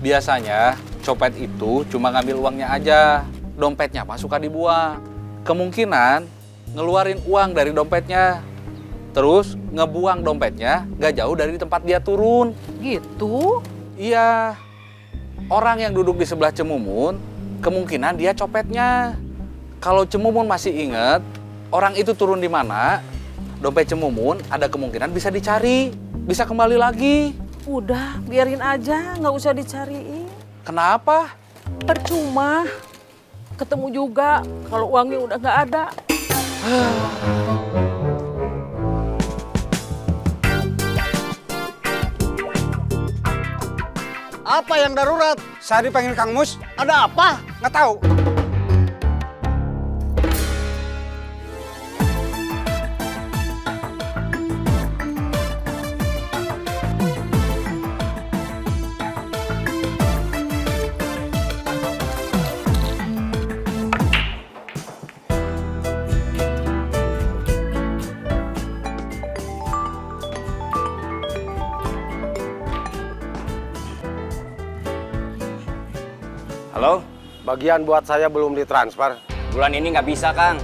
Biasanya copet itu cuma ngambil uangnya aja, dompetnya mah suka dibuang. Kemungkinan ngeluarin uang dari dompetnya, terus ngebuang dompetnya gak jauh dari tempat dia turun. Gitu? Iya, orang yang duduk di sebelah Cemumun, kemungkinan dia copetnya. Kalau Cemumun masih inget orang itu turun di mana, dompet Cemumun ada kemungkinan bisa dicari, bisa kembali lagi. Udah, biarin aja, nggak usah dicariin. Kenapa? Percuma. Ketemu juga kalau uangnya udah nggak ada. Apa yang darurat? Saya dipanggil Kang Mus. Ada apa? Nggak tahu. Halo? Bagian buat saya belum ditransfer. Bulan ini nggak bisa, Kang.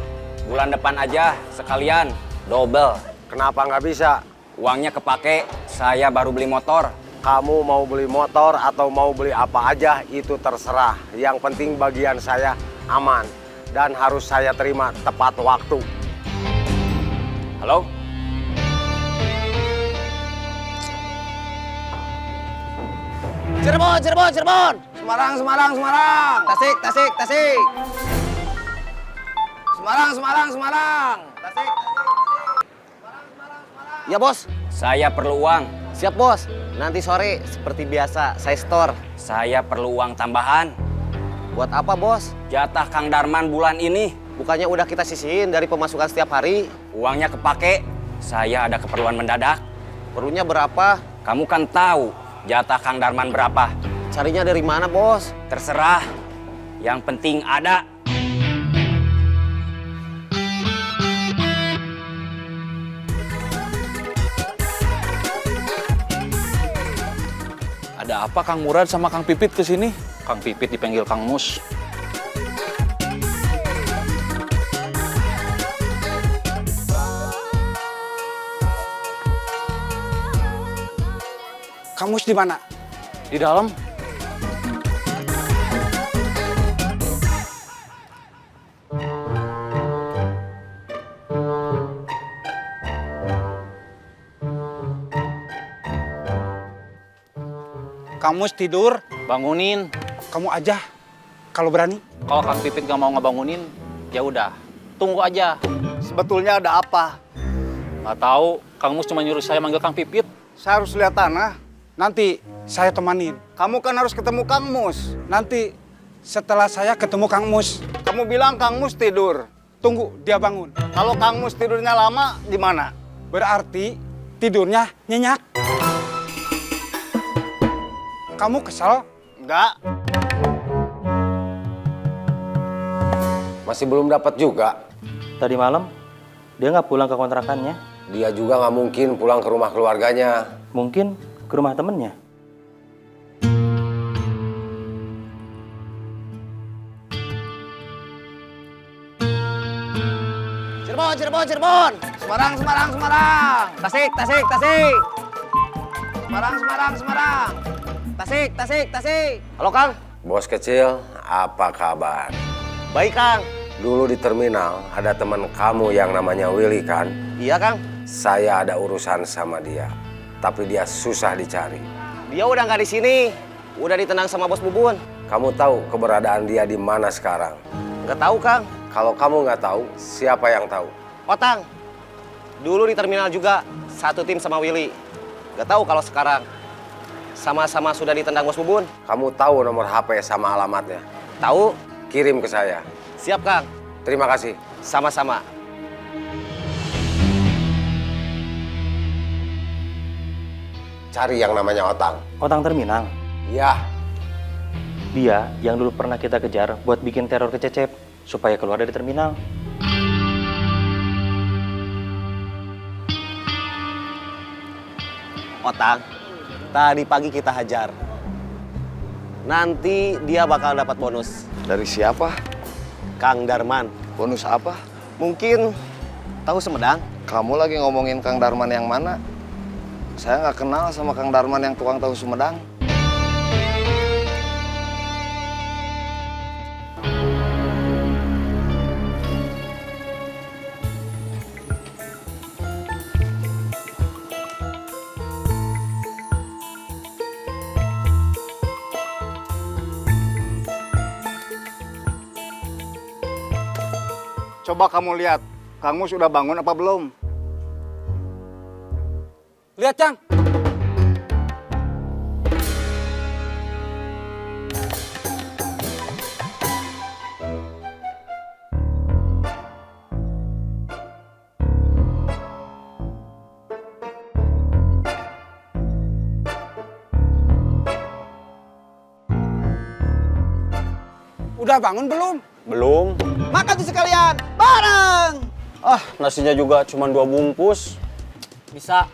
Bulan depan aja, sekalian. Double. Kenapa nggak bisa? Uangnya kepake, saya baru beli motor. Kamu mau beli motor atau mau beli apa aja, itu terserah. Yang penting bagian saya aman. Dan harus saya terima tepat waktu. Halo? Cirebon, Cirebon, Cirebon! Semarang, Semarang, Semarang! Tasik, Tasik, Tasik! Semarang, Semarang, Semarang! Tasik, Tasik, Tasik! Semarang, Semarang, Semarang! Ya, Bos. Saya perlu uang. Siap, Bos. Nanti sore, seperti biasa, saya store. Saya perlu uang tambahan. Buat apa, Bos? Jatah Kang Darman bulan ini. Bukannya udah kita sisihin dari pemasukan setiap hari? Uangnya kepake. Saya ada keperluan mendadak. Perlunya berapa? Kamu kan tahu jatah Kang Darman berapa. Carinya dari mana, Bos? Terserah. Yang penting ada. Ada apa Kang Murad sama Kang Pipit kesini? Kang Pipit dipanggil Kang Mus. Kang Mus di mana? Di dalam. Kang Mus tidur. Bangunin. Kamu aja, kalau berani. Kalau Kang Pipit gak mau ngebangunin, ya udah, tunggu aja. Sebetulnya ada apa? Nggak tahu, Kang Mus cuma nyuruh saya manggil Kang Pipit. Saya harus lihat tanah. Nanti saya temanin. Kamu kan harus ketemu Kang Mus. Nanti setelah saya ketemu Kang Mus, Kamu bilang Kang Mus tidur. tunggu dia bangun. Kalau Kang Mus tidurnya lama, di mana? Berarti tidurnya nyenyak. Kamu kesel? Enggak. Masih belum dapat juga. Tadi malam, dia nggak pulang ke kontrakannya. Dia juga nggak mungkin pulang ke rumah keluarganya. Mungkin ke rumah temennya. Cirebon, Cirebon, Cirebon! Semarang, Semarang, Semarang! Tasik, Tasik, Tasik! Semarang, Semarang, Semarang! Tasik, Tasik, Tasik! Halo, Kang. Bos kecil, apa kabar? Baik, Kang. Dulu di terminal ada teman kamu yang namanya Willy kan? Iya, Kang. Saya ada urusan sama dia, tapi dia susah dicari. Dia udah nggak di sini. Udah ditendang sama Bos Bubun. Kamu tahu keberadaan dia di mana sekarang? Nggak tahu, Kang. Kalau kamu nggak tahu, siapa yang tahu? Otang. Dulu di terminal juga satu tim sama Willy. Nggak tahu kalau sekarang sama-sama sudah ditendang Bos Bubun. Kamu tahu nomor HP sama alamatnya? Tahu? Kirim ke saya. Siap, Kang. Terima kasih. Sama-sama. Cari yang namanya Otang. Otang terminal. Ya, Dia yang dulu pernah kita kejar buat bikin teror ke Cecep supaya keluar dari terminal. Otang, tadi pagi kita hajar. Nanti dia bakal dapat bonus. Dari siapa? Kang Darman. Bonus apa? Mungkin tahu Sumedang? Kamu lagi ngomongin Kang Darman yang mana? Saya nggak kenal sama Kang Darman yang tukang tahu Sumedang. Coba kamu lihat, Kang Mus udah bangun apa belum? Lihat, Cang. Udah bangun belum? Belum. Makan tuh sekalian, bareng. Ah, nasinya juga cuma 2 bungkus. Bisa.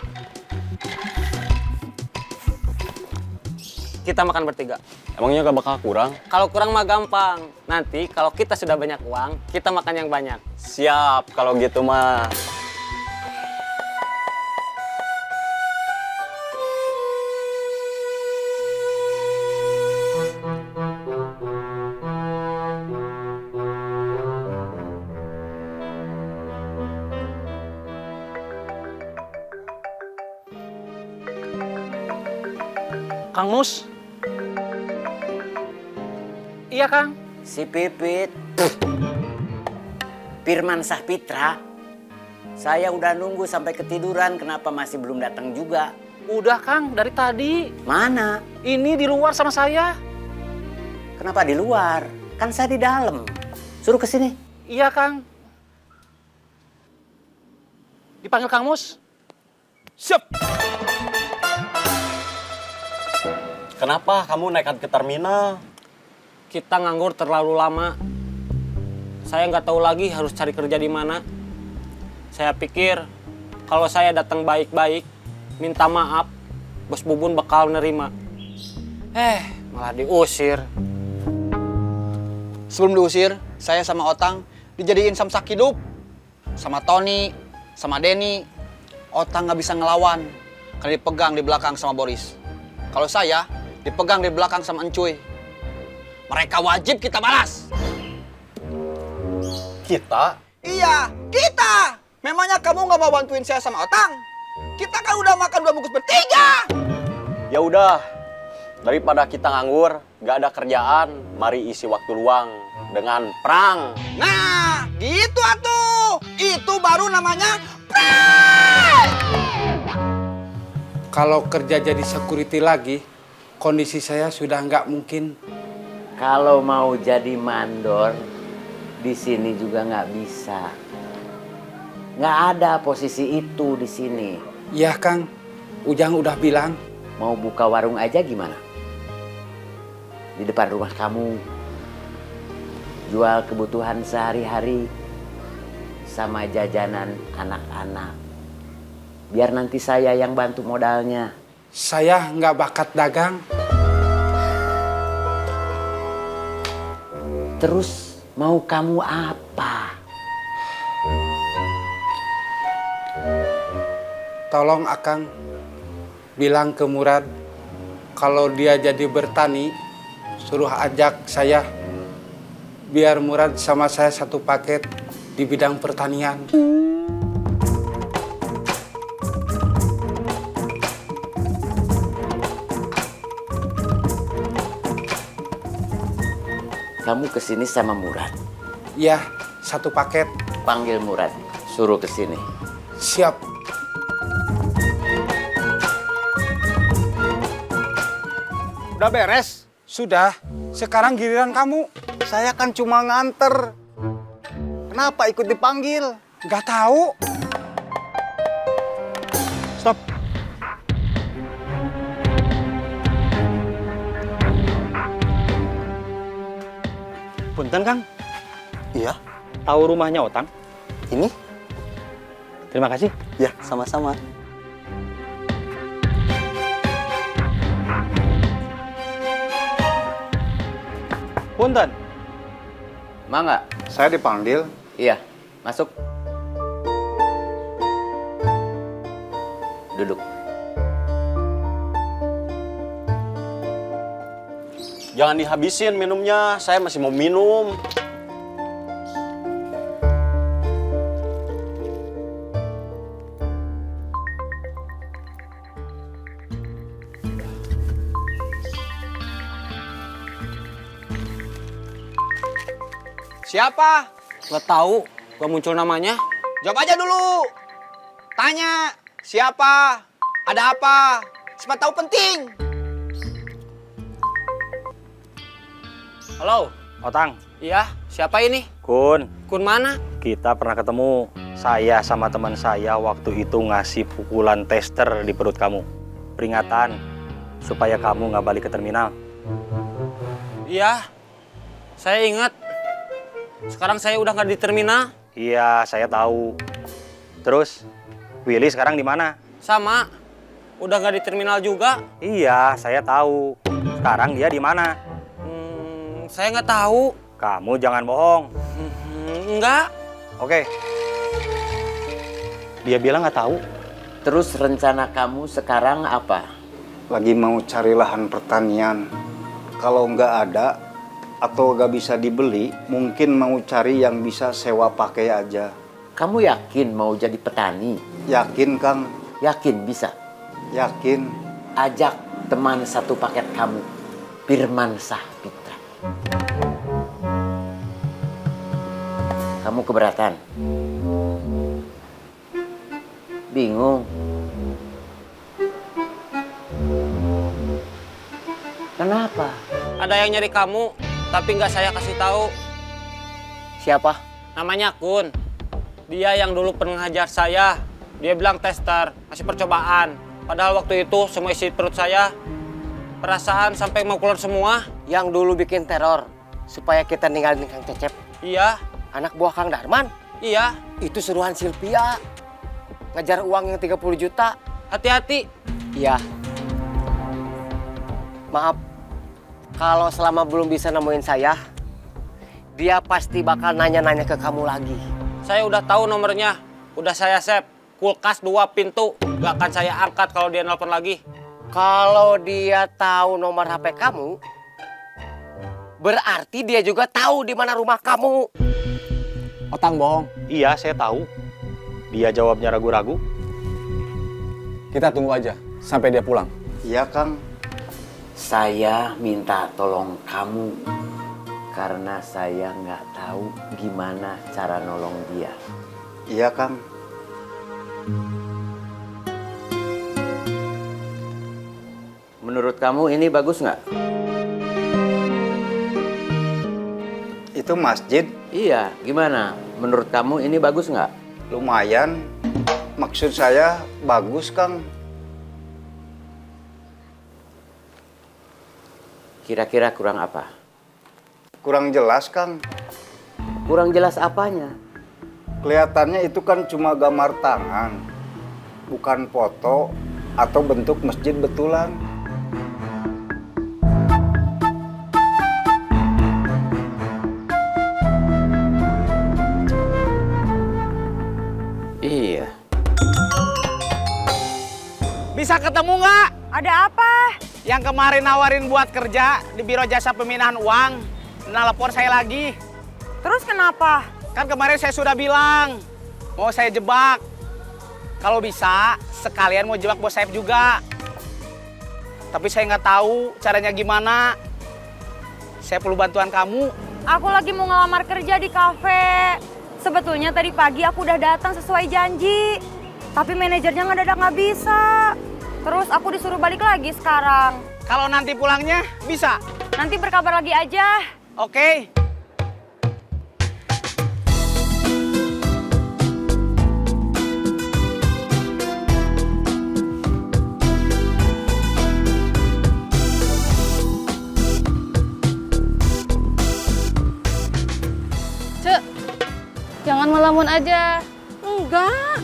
Kita makan bertiga. Emangnya gak bakal kurang? Kalau kurang mah gampang. Nanti kalau kita sudah banyak uang, kita makan yang banyak. Siap, kalau gitu mah. Kang Mus? Iya, Kang. Si Pipit, Firman Sahpitra, saya udah nunggu sampai ketiduran, kenapa masih belum datang juga? Udah, Kang, dari tadi. Mana? Ini di luar sama saya. Kenapa di luar? Kan saya di dalam. Suruh ke sini. Iya, Kang. Dipanggil Kang Mus. Siap. Kenapa kamu nekat ke terminal? Kita nganggur terlalu lama. Saya nggak tahu lagi harus cari kerja di mana. Saya pikir kalau saya datang baik-baik, minta maaf, Bos Bubun bakal nerima. Malah diusir. Sebelum diusir, saya sama Otang dijadiin samsak hidup. Sama Tony, sama Denny. Otang nggak bisa ngelawan, karena dipegang di belakang sama Boris. Kalau saya, dipegang di belakang sama Encuy. Mereka wajib kita balas. Kita? Iya, kita. Memangnya kamu nggak mau bantuin saya sama Otang? Kita kan udah makan 2 bungkus bertiga. Ya udah, daripada kita nganggur, gak ada kerjaan, mari isi waktu luang dengan perang. Nah, gitu atuh. Itu baru namanya perang. Kalau kerja jadi security lagi, kondisi saya sudah nggak mungkin. Kalau mau jadi mandor, di sini juga nggak bisa. Nggak ada posisi itu di sini. Iya, Kang. Ujang udah bilang. Mau buka warung aja gimana? Di depan rumah kamu. Jual kebutuhan sehari-hari sama jajanan anak-anak. Biar nanti saya yang bantu modalnya. Saya nggak bakat dagang. Terus mau kamu apa? Tolong Akang bilang ke Murad kalau dia jadi bertani, suruh ajak saya. Biar Murad sama saya satu paket di bidang pertanian. Kamu kesini sama Murad. Iya, satu paket. Panggil Murad, suruh kesini. Siap. Udah beres? Sudah. Sekarang giliran kamu. Saya kan cuma nganter. Kenapa ikut dipanggil? Nggak tahu. Stop. Punten, Kang. Iya, Tahu rumahnya Otang? ini? Terima kasih. Ya, sama-sama. Punten. Mangga. Saya dipanggil. Iya, masuk. Duduk. Jangan dihabisin minumnya, saya masih mau minum. Siapa? Gak tahu, gak muncul namanya. Jawab aja dulu. Tanya, siapa? Ada apa? Siapa tahu penting. Halo, Otang, iya, siapa ini? Kun, Kun mana? kita pernah ketemu. Saya sama teman saya waktu itu ngasih pukulan tester di perut kamu. Peringatan, supaya kamu nggak balik ke terminal. Iya, saya ingat. Sekarang saya udah nggak di terminal. Iya, saya tahu. Terus, Willy sekarang di mana? Sama, udah nggak di terminal juga. Iya, saya tahu. Sekarang dia di mana? Saya nggak tahu. Kamu jangan bohong. Enggak. Oke. Dia bilang nggak tahu. Terus rencana kamu sekarang apa? Lagi mau cari lahan pertanian. Kalau nggak ada atau nggak bisa dibeli, mungkin mau cari yang bisa sewa pakai aja. Kamu yakin mau jadi petani? Yakin, Kang? Yakin bisa? Yakin. Ajak teman satu paket kamu, Firman Sahpitra. Kamu keberatan? Bingung? Kenapa? Ada yang nyari kamu, tapi nggak saya kasih tahu. Siapa? Namanya Kun. Dia yang dulu pernah ngajar saya. Dia bilang tester, masih percobaan. Padahal waktu itu semua isi perut saya. Perasaan sampai mau keluar semua. Yang dulu bikin teror supaya kita ninggalin Kang Cecep. Iya, Anak buah Kang Darman. iya. Itu suruhan Sylvia. Ngejar uang yang 30 juta. Hati-hati. Iya. Maaf. Kalau selama belum bisa nemuin saya, dia pasti bakal nanya-nanya ke kamu lagi. Saya udah tahu nomornya. Udah saya save. Kulkas 2 pintu. Gak akan saya angkat kalau dia nelpon lagi. Kalau dia tahu nomor HP kamu, berarti dia juga tahu di mana rumah kamu. Otang bohong. Iya, saya tahu. Dia jawabnya ragu-ragu. Kita tunggu aja sampai dia pulang. Iya, Kang. Saya minta tolong kamu karena saya nggak tahu gimana cara nolong dia. Iya, Kang. Menurut kamu ini bagus nggak? Itu masjid Iya, gimana? Menurut kamu ini bagus nggak? lumayan. Maksud saya bagus, Kang. Kira-kira kurang apa? Kurang jelas, Kang. Kurang jelas apanya? Kelihatannya itu kan cuma gambar tangan, bukan foto atau bentuk masjid betulan. Iya. Bisa ketemu nggak? Ada apa? Yang kemarin nawarin buat kerja di Biro Jasa Pemindahan Uang. Nelpon saya lagi. Terus kenapa? Kan kemarin saya sudah bilang, mau saya jebak. Kalau bisa, sekalian mau jebak bos Saif juga. Tapi saya nggak tahu caranya gimana. Saya perlu bantuan kamu. Aku lagi mau ngelamar kerja di kafe. Sebetulnya tadi pagi aku udah datang sesuai janji. Tapi manajernya ngedadak nggak bisa. Terus aku disuruh balik lagi sekarang. Kalau nanti pulangnya, bisa? Nanti berkabar lagi aja. Oke. Cek, jangan melamun aja. Enggak.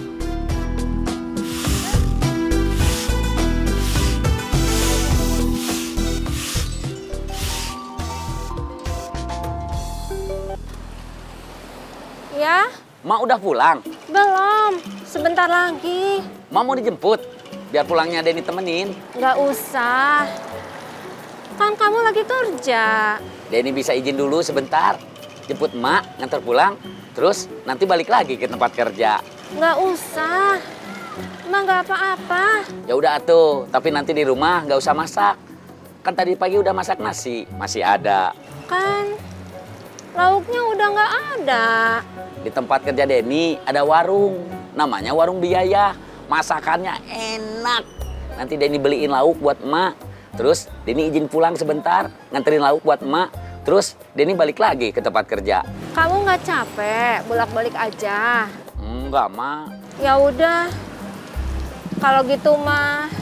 Mak udah pulang? Belum, sebentar lagi. Mak mau dijemput? Biar pulangnya Denny temenin. Nggak usah. Kan kamu lagi kerja. Denny bisa izin dulu sebentar. Jemput Mak, ngantar pulang. Terus nanti balik lagi ke tempat kerja. Nggak usah. Emang nggak apa-apa. Ya udah atuh, tapi nanti di rumah nggak usah masak. Kan tadi pagi udah masak nasi, masih ada. Kan lauknya udah nggak ada. Di tempat kerja Denny ada warung, namanya Warung Biaya. Masakannya enak. Nanti Denny beliin lauk buat emak. Terus Denny izin pulang sebentar, nganterin lauk buat emak. Terus Denny balik lagi ke tempat kerja. Kamu nggak capek, bolak-balik aja. Enggak, Mak. Ya udah. Kalau gitu mah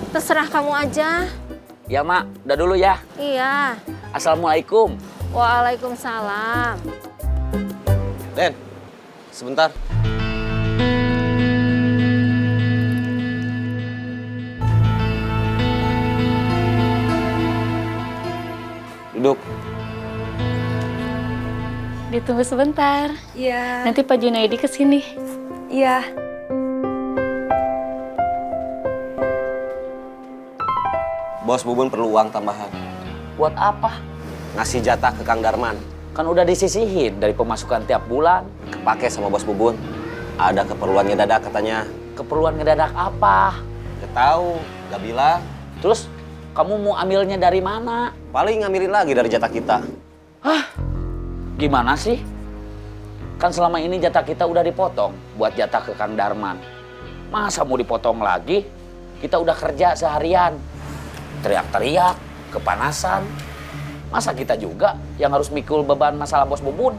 terserah kamu aja. Ya, Mak. Udah dulu ya. Iya. Assalamualaikum. Waalaikumsalam. Den, sebentar. Duduk. Ditunggu sebentar. Iya. Nanti Pak Junaidi kesini. Iya. Bos Bubun perlu uang tambahan. Buat apa? Ngasih jatah ke Kang Darman. Kan udah disisihin dari pemasukan tiap bulan. Kepake sama Bos Bubun. Ada keperluan ngedadak katanya. Keperluan ngedadak apa? Gak tahu, gak bilang. Terus kamu mau ambilnya dari mana? Paling ngambilin lagi dari jatah kita. Hah? Gimana sih? Kan selama ini jatah kita udah dipotong buat jatah ke Kang Darman. Masa mau dipotong lagi? Kita udah kerja seharian. Teriak-teriak, kepanasan. Masa kita juga yang harus mikul beban masalah Bos Bubun?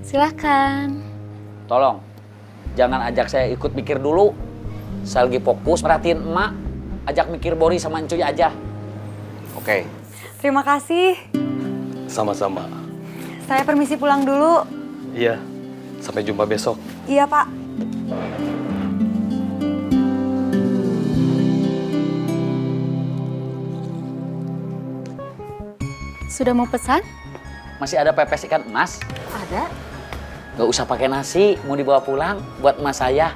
Silahkan. Tolong, jangan ajak saya ikut mikir dulu. Saya lagi fokus merhatiin emak. Ajak mikir Bori sama Encuy aja. Oke. Terima kasih. Sama-sama. Saya permisi pulang dulu. Iya, sampai jumpa besok. Iya, Pak. Sudah mau pesan? Masih ada pepes ikan emas? Ada. Gak usah pakai nasi, mau dibawa pulang buat emas saya.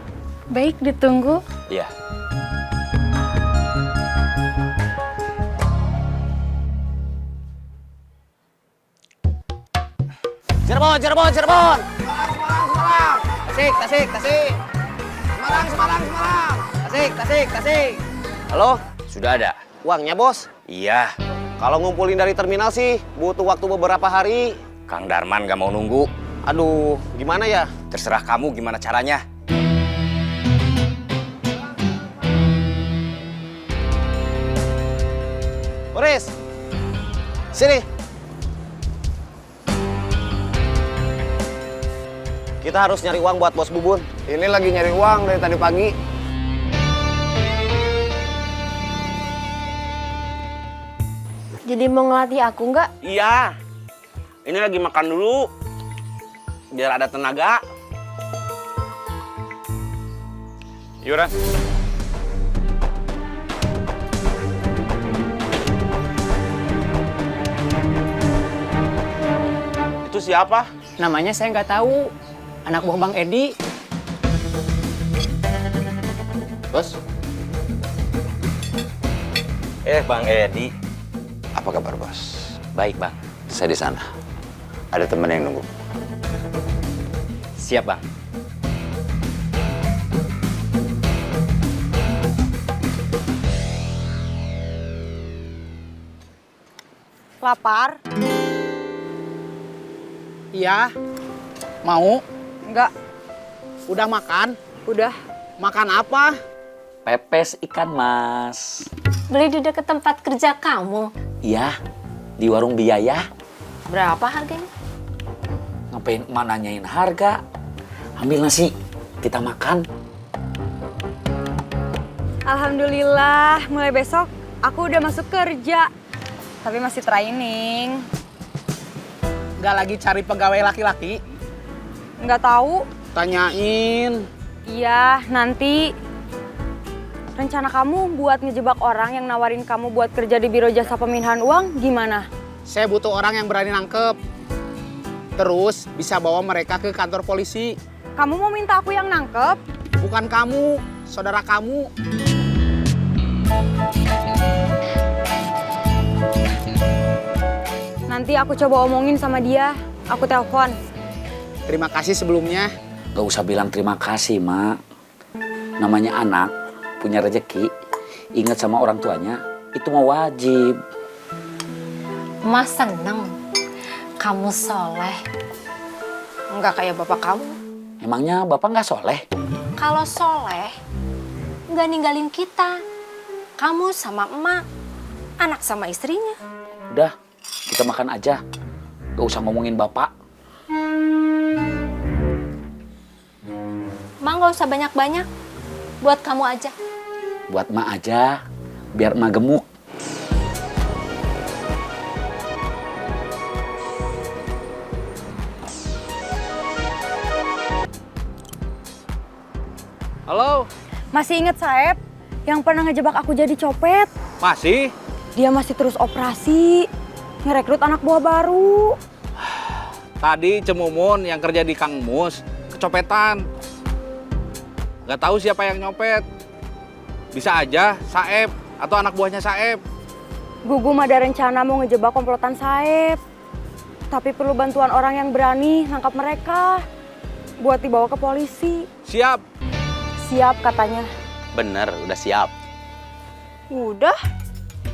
Baik, ditunggu. Iya. Cirebon, Cirebon, Cirebon. Semarang. Tasik, tasik, tasik. Semarang, Semarang, Semarang. Tasik, tasik, tasik. Halo? Sudah ada. Uangnya, Bos? Iya. Kalau ngumpulin dari terminal sih butuh waktu beberapa hari. Kang Darman gak mau nunggu. Aduh, gimana ya? Terserah kamu gimana caranya. Boris, sini. Kita harus nyari uang buat Bos Bubun. Ini lagi nyari uang dari tadi pagi. Jadi mau ngelatih aku nggak? Iya. Ini lagi makan dulu. Biar ada tenaga. Yuran. Itu siapa? Namanya saya nggak tahu. Anak buah Bang Edi. Bos. Bang Edi. Apa kabar, Bos? Baik, Bang. Saya di sana. Ada teman yang nunggu. Siap, Bang. Lapar? Iya. Mau? Enggak. Udah makan? Udah. Makan apa? Pepes ikan mas. Beli di dekat tempat kerja kamu. Iya, di Warung Biaya. Berapa harganya? Ngapain emak nanyain harga? Ambil nasi, kita makan. Alhamdulillah, mulai besok aku udah masuk kerja. Tapi masih training. Nggak lagi cari pegawai laki-laki? Nggak tahu. Tanyain. Iya, nanti. Rencana kamu buat ngejebak orang yang nawarin kamu buat kerja di biro jasa pemindahan uang gimana? Saya butuh orang yang berani nangkep. Terus bisa bawa mereka ke kantor polisi. Kamu mau minta aku yang nangkep? Bukan kamu, saudara kamu. Nanti aku coba omongin sama dia. Aku telepon. Terima kasih sebelumnya. Gak usah bilang terima kasih, Mak. Namanya anak, punya rezeki, ingat sama orang tuanya, itu mah wajib. Mas seneng kamu soleh. Nggak kayak bapak kamu. Emangnya Bapak nggak soleh? Kalau soleh, nggak ninggalin kita. Kamu sama emak, anak sama istrinya. Udah, kita makan aja. Gak usah ngomongin Bapak. Mak nggak usah banyak-banyak. Buat kamu aja. Buat Mak aja, biar Mak gemuk. Halo? Masih inget Saeb yang pernah ngejebak aku jadi copet? Masih? Dia masih terus operasi, ngerekrut anak buah baru. Tadi Cemumun yang kerja di Kang Mus kecopetan. Gak tahu siapa yang nyopet. Bisa aja Saeb atau anak buahnya Saeb. Gugum ada rencana mau ngejebak komplotan Saeb. Tapi perlu bantuan orang yang berani nangkap mereka. Buat dibawa ke polisi. Siap. Siap katanya. Bener, udah siap. Udah?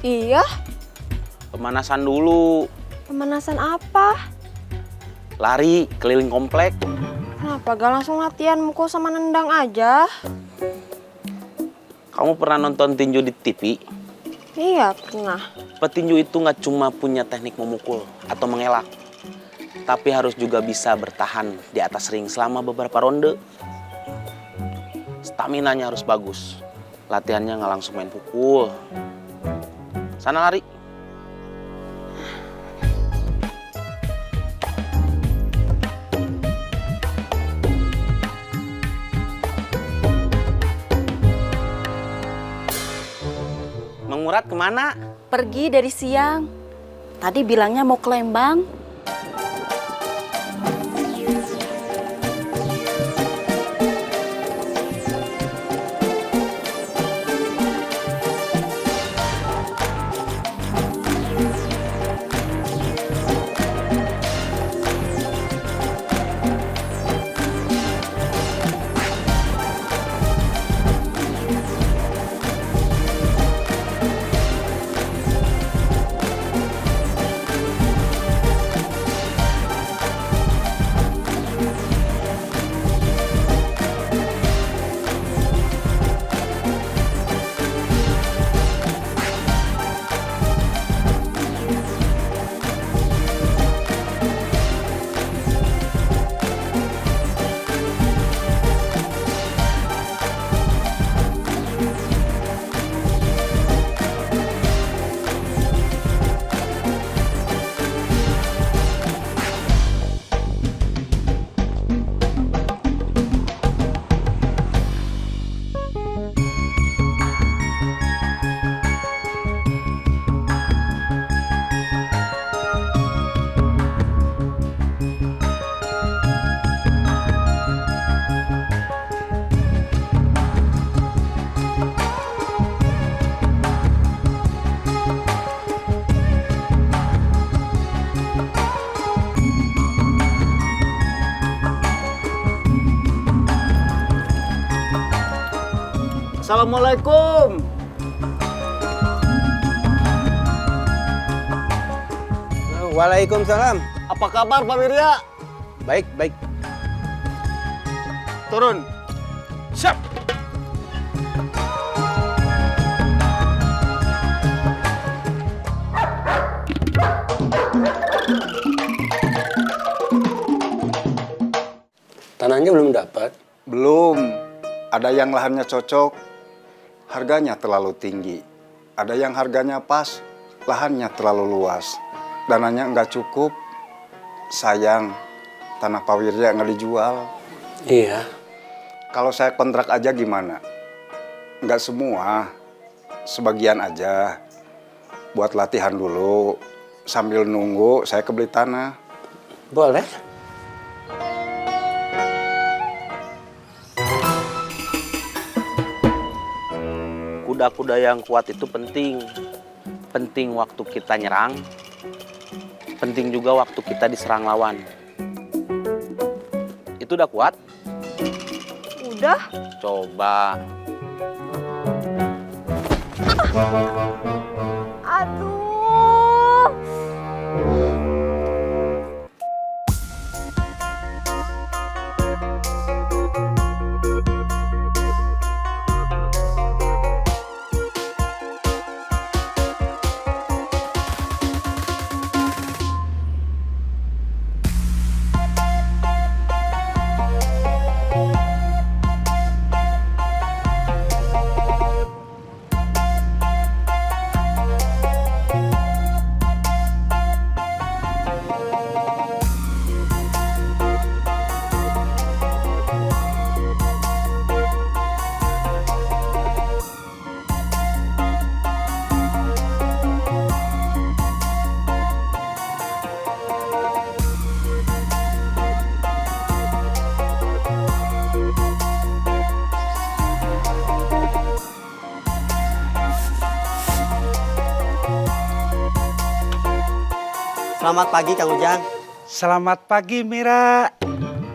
Iya. Pemanasan dulu. Pemanasan apa? Lari keliling komplek. Kenapa gak langsung latihan mukul sama nendang aja? Kamu pernah nonton tinju di TV? Iya, pernah. Petinju itu nggak cuma punya teknik memukul atau mengelak, tapi harus juga bisa bertahan di atas ring selama beberapa ronde. Staminanya harus bagus. Latihannya nggak langsung main pukul. Sana lari. Mang Murad kemana? Pergi dari siang. Tadi bilangnya mau ke Lembang. Assalamualaikum. Waalaikumsalam. Apa kabar Pak Wirya? Baik, baik. Turun. Siap. Tanahnya belum dapat? Belum. Ada yang lahannya cocok, harganya terlalu tinggi. Ada yang harganya pas, lahannya terlalu luas. Dananya nggak cukup, sayang. tanah Pak Wirja nggak dijual. Iya. Kalau saya kontrak aja gimana? Nggak semua, sebagian aja. Buat latihan dulu, sambil nunggu saya kebeli tanah. Boleh. Kuda-kuda yang kuat itu penting. Penting waktu kita nyerang, penting juga waktu kita diserang lawan. Itu udah kuat? Udah. Coba. Aduh. Selamat pagi Kang Ujang. Selamat pagi Mira.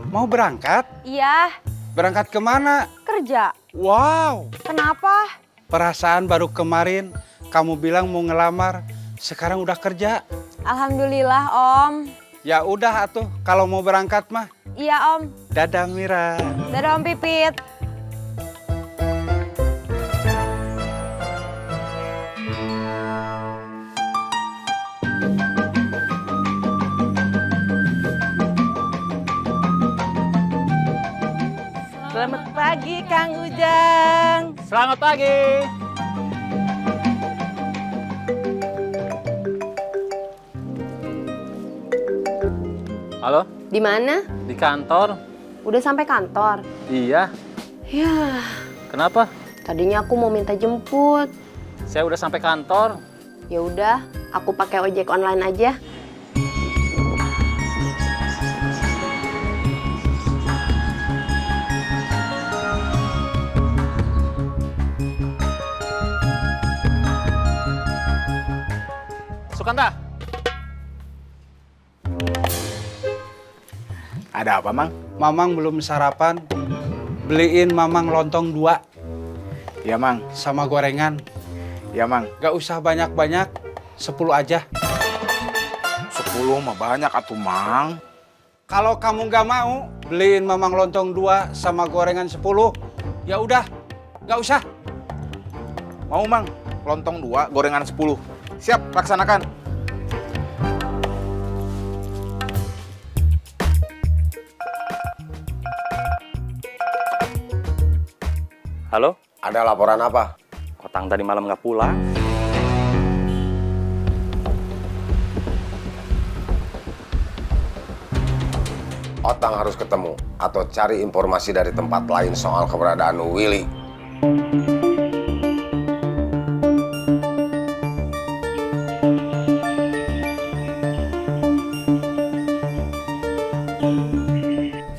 Mau berangkat? Iya, Berangkat kemana? kerja. Wow, Kenapa? perasaan baru kemarin kamu bilang mau ngelamar, sekarang udah kerja. Alhamdulillah, Om. Ya udah atuh, kalau mau berangkat mah. Iya, Om. Dadah Mira. Dadah, Om Pipit. Selamat pagi Kang Ujang. Selamat pagi. Halo, Di mana? di kantor? Udah sampai kantor? Iya. Ya, Kenapa? tadinya aku mau minta jemput. Saya udah sampai kantor. Ya udah, aku pakai ojek online aja. Sukanta. Ada apa, Mang? Mamang belum sarapan. Beliin Mamang lontong 2. Ya, Mang. Sama gorengan. Ya, Mang. Gak usah banyak-banyak, 10 aja. 10 mah banyak atuh, Mang. Kalau kamu gak mau, beliin Mamang lontong 2 sama gorengan 10. Ya udah, gak usah. Mau, Mang. Lontong 2, gorengan 10. Siap, laksanakan. Halo? Ada laporan apa? Otang tadi malam nggak pulang. Otang harus ketemu atau cari informasi dari tempat lain soal keberadaan Willy.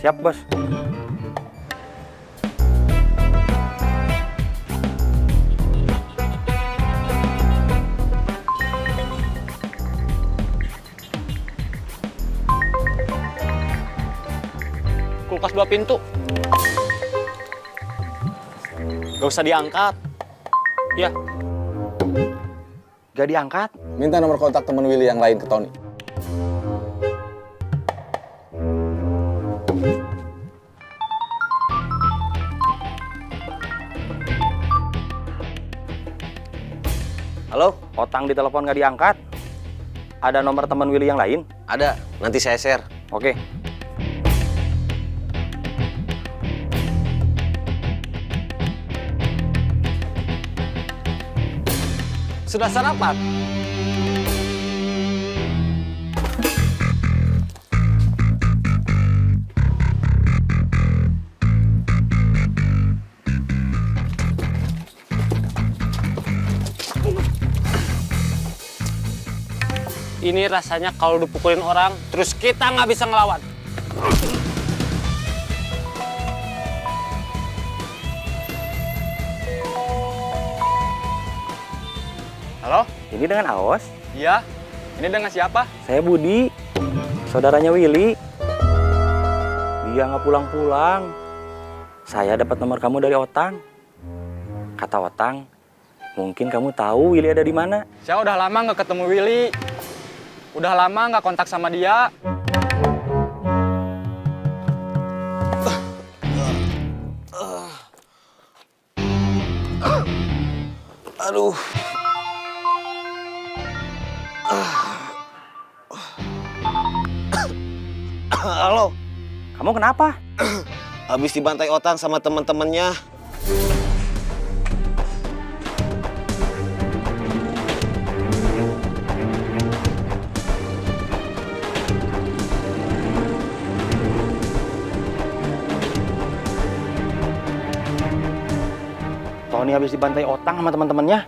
Siap, Bos. Kulkas 2 pintu. Gak usah diangkat. Ya. Gak diangkat? Minta nomor kontak teman Willy yang lain ke Tony. Halo? Otang ditelepon nggak diangkat. Ada nomor teman Willy yang lain? Ada, nanti saya share. Oke. Sudah sarapan? Ini rasanya kalau dipukulin orang, terus kita nggak bisa ngelawan. Halo? Ini dengan Aos? Iya. Ini dengan siapa? Saya Budi, saudaranya Willy. Dia nggak pulang-pulang. Saya dapat nomor kamu dari Otang. Kata Otang, mungkin kamu tahu Willy ada di mana. Saya udah lama nggak ketemu Willy. Udah lama nggak kontak sama dia. Aduh. Halo. Kamu kenapa? Habis dibantai Otang sama teman-temannya. Tony habis dibantai Otang sama teman-temannya.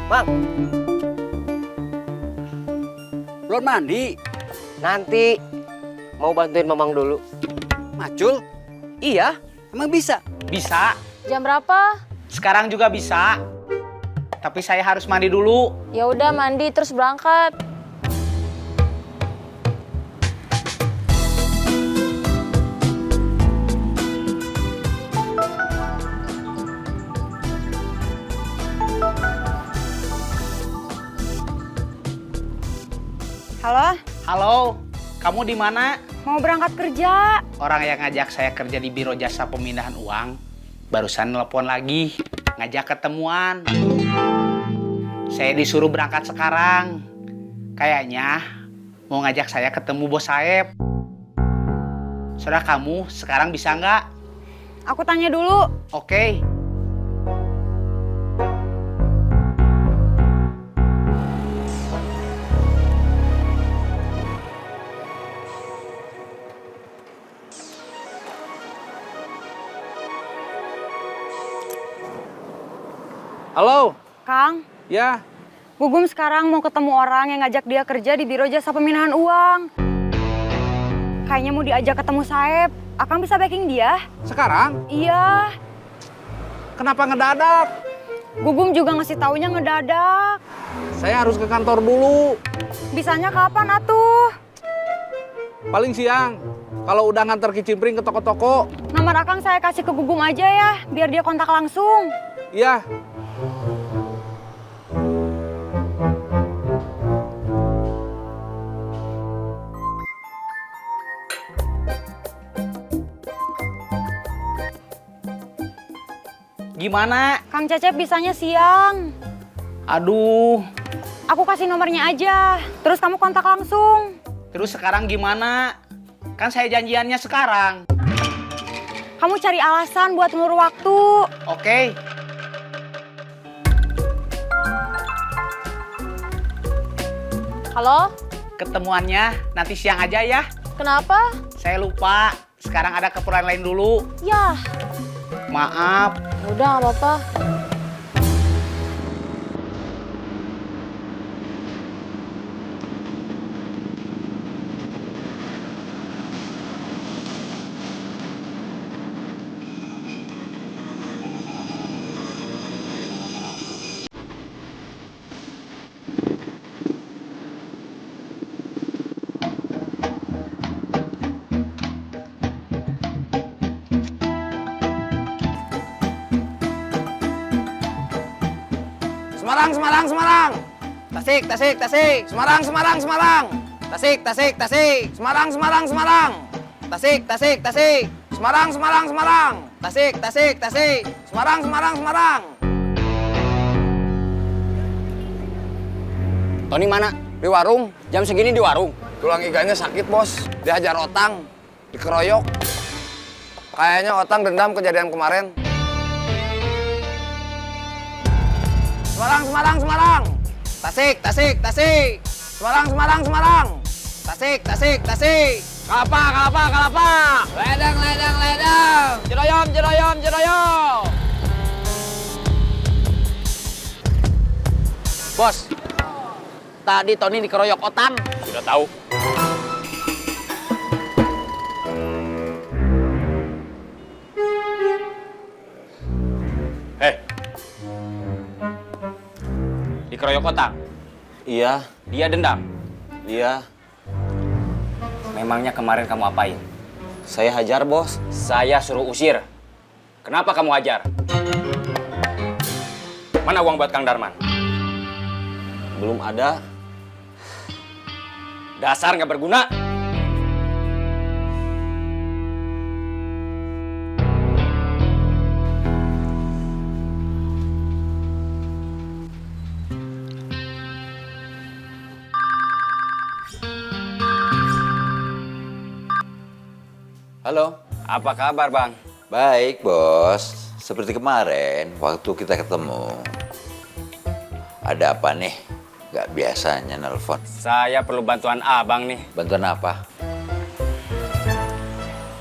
Bang. Belum mandi? Nanti mau bantuin Mamang dulu. Macul? Iya. Emang bisa? Bisa. Jam berapa? Sekarang juga bisa. Tapi saya harus mandi dulu. Ya udah mandi terus berangkat. Halo, Halo, kamu di mana? mau berangkat kerja. Orang yang ngajak saya kerja di Biro Jasa Pemindahan Uang barusan nelpon lagi, ngajak ketemuan. Saya disuruh berangkat sekarang. Kayaknya mau ngajak saya ketemu Bos Saeb. Saudara kamu sekarang bisa nggak? Aku tanya dulu. Oke. Halo? Kang, Ya, Gugum sekarang mau ketemu orang yang ngajak dia kerja di Biro Jasa Pemindahan Uang. Kayaknya mau diajak ketemu Saeb. Akang bisa backing dia? sekarang? Iya. Kenapa ngedadak? Gugum juga ngasih taunya ngedadak. Saya harus ke kantor dulu. Bisanya kapan atuh? Paling siang. Kalau udah nganter kicimpring ke toko-toko. Nomor Akang saya kasih ke Gugum aja ya, biar dia kontak langsung. Iya. Gimana? Kang Cecep bisanya siang. Aduh, Aku kasih nomornya aja, terus kamu kontak langsung. terus sekarang gimana? Kan saya janjiannya sekarang. Kamu cari alasan buat ngulur waktu. Oke. Halo? Ketemuannya nanti siang aja ya. Kenapa? Saya lupa. Sekarang ada keperluan lain dulu. Yah, Maaf. udah nggak apa-apa. Semarang, Semarang, Semarang. Tasik, Tasik, Tasik. Semarang, Semarang, Semarang. Tasik, Tasik, Tasik. Semarang, Semarang, Semarang. Tasik, Tasik, Tasik. Semarang, Semarang, Semarang. Tasik, Tasik, Tasik. Semarang, Semarang, Semarang. Tony mana? Di warung. Jam segini di warung. Tulang iganya sakit, Bos. Dihajar Otang. Dikeroyok. Kayaknya Otang dendam kejadian kemarin. Semarang, Semarang, Semarang. Tasik, Tasik, Tasik. Semarang, Semarang, Semarang. Tasik, Tasik, Tasik. Kalapa, kalapa, kalapa. Ledang, ledang, ledang. Bos, tadi Tony dikeroyok Otang. Sudah tahu. Dikeroyok Otang. Iya. Dia dendam. Iya. Memangnya kemarin kamu apain? Saya hajar, Bos. Saya suruh usir. Kenapa kamu hajar? Mana uang buat Kang Darman? Belum ada. Dasar nggak berguna. Halo. Apa kabar, Bang? Baik, Bos. Seperti kemarin, waktu kita ketemu. Ada apa nih? Gak biasanya nelpon. Saya perlu bantuan Abang nih. Bantuan apa?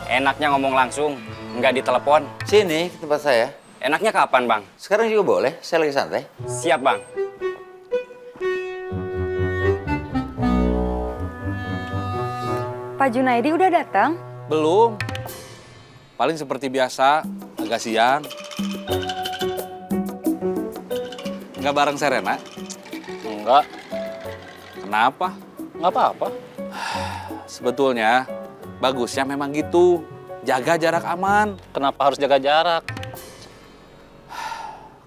Enaknya ngomong langsung, nggak ditelepon. Sini, ke tempat saya. Enaknya kapan, Bang? Sekarang juga boleh, saya lagi santai. Siap, Bang. Pak Junaidi udah datang? Belum. Paling seperti biasa, agak siang. Nggak bareng Serena? Enggak. Kenapa? Nggak apa-apa. Sebetulnya, bagusnya memang gitu. Jaga jarak aman. Kenapa harus jaga jarak?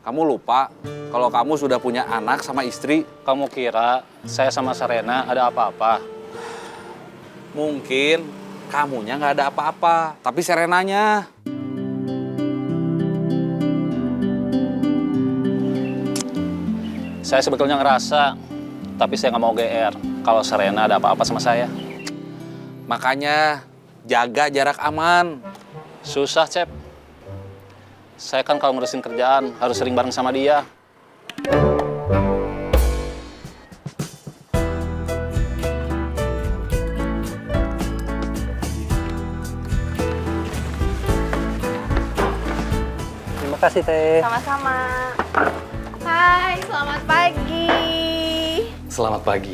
Kamu lupa kalau kamu sudah punya anak sama istri. Kamu kira saya sama Serena ada apa-apa? Mungkin kamunya nggak ada apa-apa, tapi Serenanya. Saya sebetulnya ngerasa, tapi saya nggak mau GR kalau Serena ada apa-apa sama saya. Makanya jaga jarak aman. Susah, Cep. Saya kan kalau ngurusin kerjaan harus sering bareng sama dia. Terima kasih, Teh. Sama-sama. Hai, selamat pagi. Selamat pagi.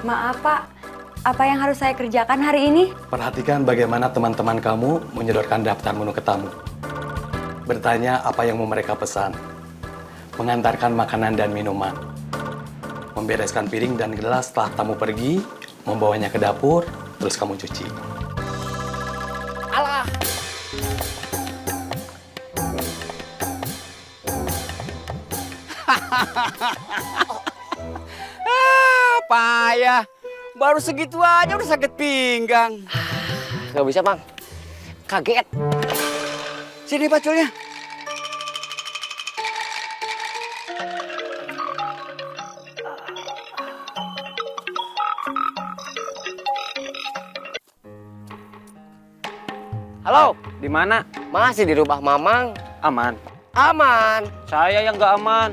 Maaf, Pak. Apa yang harus saya kerjakan hari ini? Perhatikan bagaimana teman-teman kamu menyodorkan daftar menu ke tamu. Bertanya apa yang mau mereka pesan. Mengantarkan makanan dan minuman. Membereskan piring dan gelas setelah tamu pergi. Membawanya ke dapur, terus kamu cuci. Alah. Payah. Baru segitu aja udah sakit pinggang. Nggak bisa, Bang. Kaget. Sini paculnya. Halo, di mana? Masih di rumah Mamang. Aman. Aman. Saya yang nggak aman.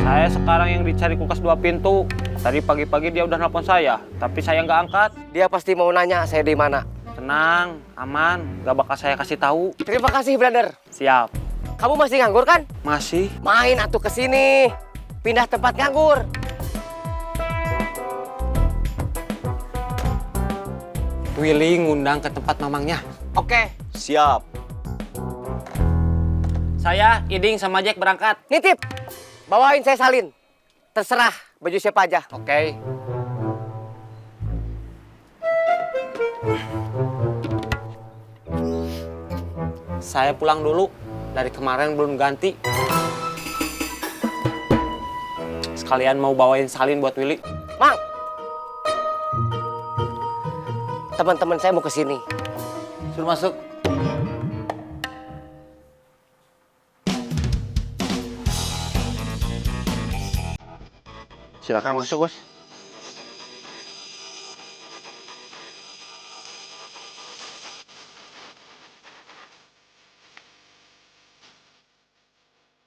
Saya sekarang yang dicari kulkas 2 pintu. Tadi pagi-pagi dia udah nelpon saya, tapi saya nggak angkat. Dia pasti mau nanya saya di mana. Tenang, aman, nggak bakal saya kasih tahu. Terima kasih, brother. Siap. Kamu masih nganggur kan? Masih. Main atuh ke sini. Pindah tempat nganggur. Willy ngundang ke tempat mamangnya. Oke. Siap. Saya, Iding sama Jack berangkat. Nitip. Bawain saya salin. Terserah baju siapa aja. Oke. Saya pulang dulu. Dari kemarin belum ganti. Sekalian mau bawain salin buat Willy. Mang. Teman-teman saya mau ke sini. Suruh masuk. Silakan masuk, Bos.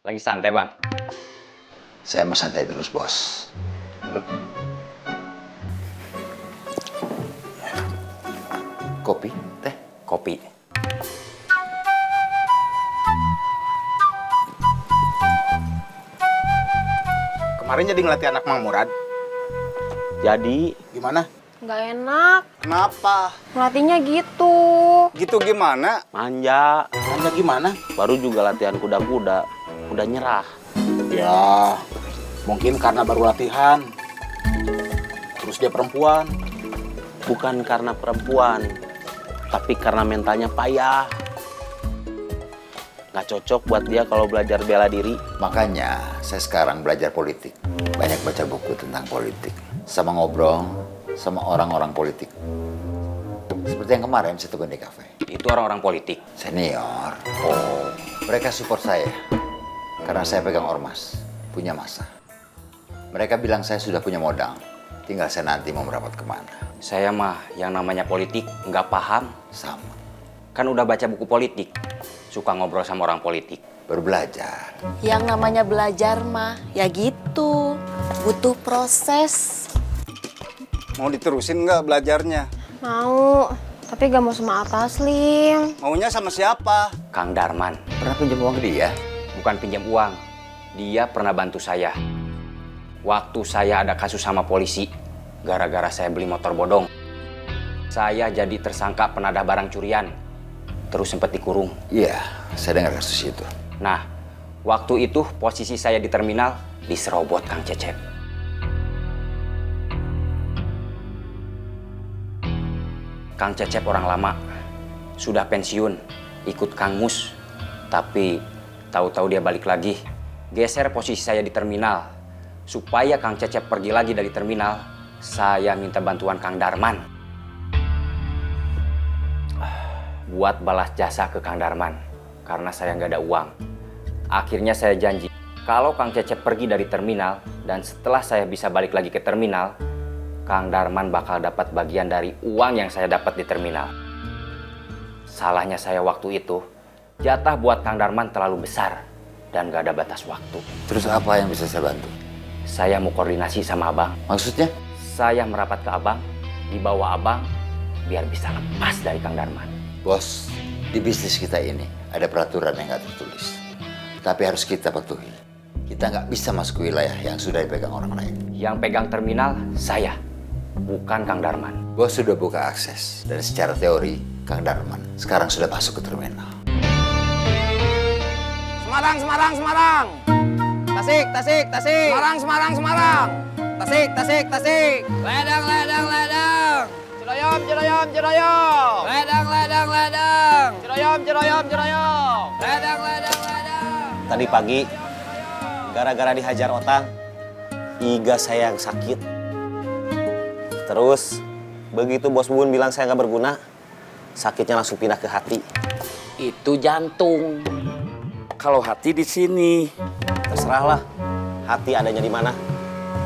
Lagi santai, Bang. Saya mau santai terus, Bos. Kopi, teh? Kopi. Kemarin jadi ngelatih anak Mang Murad. Jadi Gimana? Nggak enak. Kenapa? Ngelatihnya gitu. Gitu gimana? manja. Manja gimana? Baru juga latihan kuda-kuda, udah nyerah. Ya, mungkin karena baru latihan. Terus dia perempuan. Bukan karena perempuan, tapi karena mentalnya payah. Nggak cocok buat dia kalau belajar bela diri. Makanya saya sekarang belajar politik. Banyak baca buku tentang politik. Sama ngobrol sama orang-orang politik. Seperti yang kemarin saya temukan di kafe. Itu orang-orang politik. Senior. Oh, mereka support saya. Karena saya pegang ormas. Punya masa. Mereka bilang saya sudah punya modal. Tinggal saya nanti mau merapat kemana. Saya mah yang namanya politik nggak paham. Sama. Kan udah baca buku politik. Suka ngobrol sama orang politik. Baru belajar. Yang namanya belajar mah ya gitu, butuh proses. Mau diterusin nggak belajarnya? Mau, tapi gak mau sama atas, Lim. Maunya sama siapa? Kang Darman. Pernah pinjam uang ke dia? Bukan pinjam uang. Dia pernah bantu saya. Waktu saya ada kasus sama polisi, gara-gara saya beli motor bodong. Saya jadi tersangka penadah barang curian. Terus sempat dikurung. Iya, saya dengar kasus itu. Nah, waktu itu posisi saya di terminal diserobot Kang Cecep. Kang Cecep orang lama, sudah pensiun, ikut Kang Mus. Tapi tahu-tahu dia balik lagi, geser posisi saya di terminal. Supaya Kang Cecep pergi lagi dari terminal, saya minta bantuan Kang Darman. Buat balas jasa ke Kang Darman, karena saya nggak ada uang. Akhirnya saya janji, kalau Kang Cecep pergi dari terminal, dan setelah saya bisa balik lagi ke terminal, Kang Darman bakal dapat bagian dari uang yang saya dapat di terminal. Salahnya saya waktu itu, jatah buat Kang Darman terlalu besar, dan nggak ada batas waktu. Terus apa yang bisa saya bantu? Saya mau koordinasi sama abang. Maksudnya? Saya merapat ke abang, dibawa abang, biar bisa lepas dari Kang Darman. Bos, di bisnis kita ini ada peraturan yang nggak tertulis. Tapi harus kita patuhi. Kita nggak bisa masuk ke wilayah yang sudah dipegang orang lain. Yang pegang terminal, saya. Bukan Kang Darman. Bos sudah buka akses. Dan secara teori, Kang Darman sekarang sudah masuk ke terminal. Semarang, Semarang, Semarang. Tasik, Tasik, Tasik. Semarang, Semarang, Semarang. Tasik, Tasik, Tasik. Ledang, ledang, ledang. Ciroyom, Ciroyom, Ciroyom. Ledang, ledang, ledang. Ciroyom, Ciroyom, Ciroyom. Ledang, ledang, ledang. Tadi pagi, gara-gara dihajar Otang, iga saya yang sakit. Terus, begitu Bos Bubun bilang saya nggak berguna, sakitnya langsung pindah ke hati. Itu jantung. Kalau hati di sini. Terserahlah, hati adanya di mana.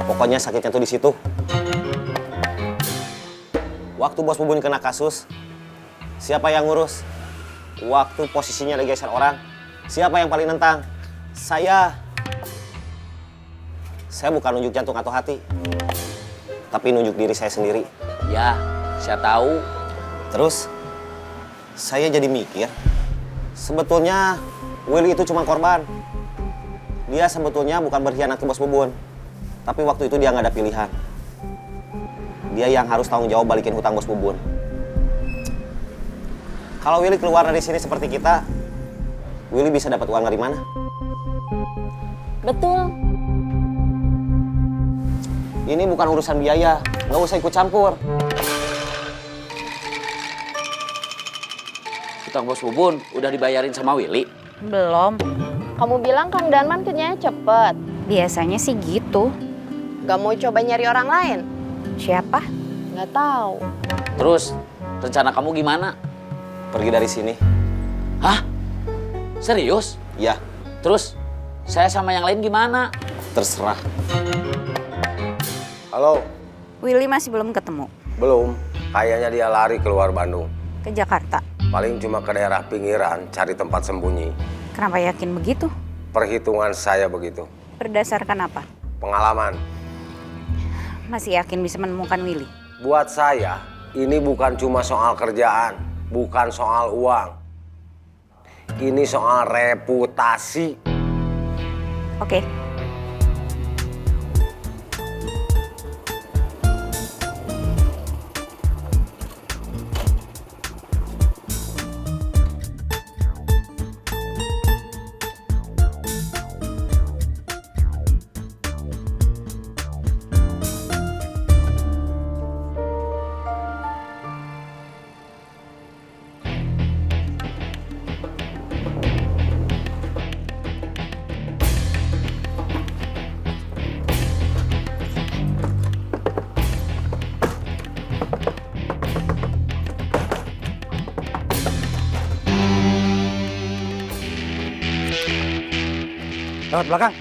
Pokoknya sakitnya tuh di situ. Waktu Bos Bubun kena kasus, siapa yang ngurus? Waktu posisinya digeser orang, siapa yang paling nentang? Saya. Saya bukan nunjuk jantung atau hati, tapi nunjuk diri saya sendiri. Ya, saya tahu. Terus, saya jadi mikir, sebetulnya Willy itu cuma korban. Dia sebetulnya bukan berkhianat ke Bos Bubun, tapi waktu itu dia nggak ada pilihan. Dia yang harus tanggung jawab balikin hutang Bos Bubun. Kalau Willy keluar dari sini seperti kita, Willy bisa dapat uang dari mana? Betul. Ini bukan urusan biaya, nggak usah ikut campur. Hutang Bos Bubun udah dibayarin sama Willy? Belum. Kamu bilang Kang Darman kerjanya cepet. Biasanya sih gitu. Gak mau coba nyari orang lain? Siapa? Nggak tahu. Terus, rencana kamu gimana? Pergi dari sini. Hah? Serius? Iya. Terus, saya sama yang lain gimana? Terserah. Halo, Willy masih belum ketemu. belum. Kayaknya dia lari keluar Bandung. Ke Jakarta. Paling cuma ke daerah pinggiran, cari tempat sembunyi. Kenapa yakin begitu? Perhitungan saya begitu. Berdasarkan apa? Pengalaman. Masih yakin bisa menemukan Willy? Buat saya, ini bukan cuma soal kerjaan, bukan soal uang. Ini soal reputasi. Oke. Lewat belakang.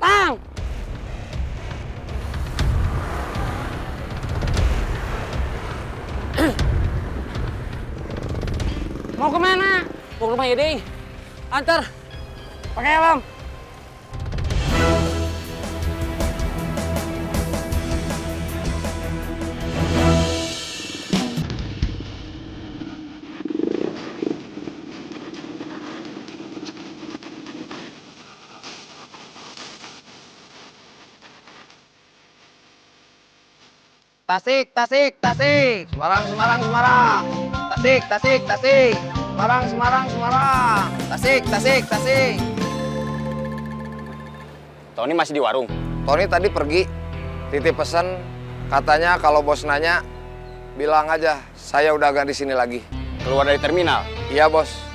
Tang! Mau kemana? Mau ke rumah Iding. Antar. Pakai helm. Tasik, Tasik, Tasik. Semarang, Semarang, Semarang. Tasik, Tasik, Tasik. Semarang, Semarang, Semarang. Tasik, Tasik, Tasik. Tony masih di warung. Tony tadi pergi, titip pesan, katanya kalau bos nanya, bilang aja saya udah gak di sini lagi. Keluar dari terminal? Iya, bos.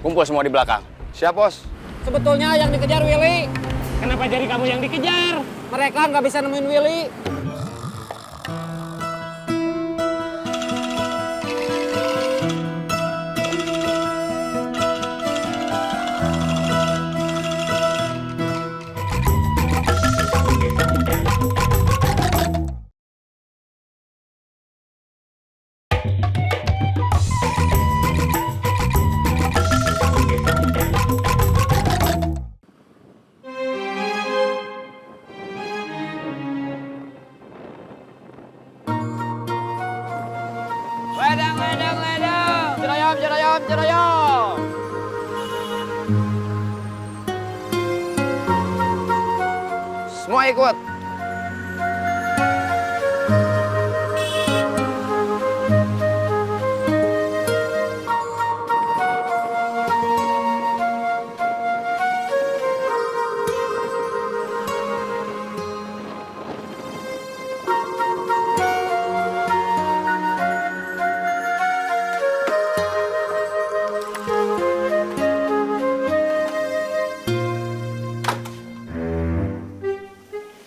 Kumpul semua di belakang. Siap, bos. Sebetulnya yang dikejar Willy. Kenapa jadi kamu yang dikejar? Mereka nggak bisa nemuin Willy. Ledang, ledang, ledang. Jeroyom, jeroyom, jeroyom. Semua ikut.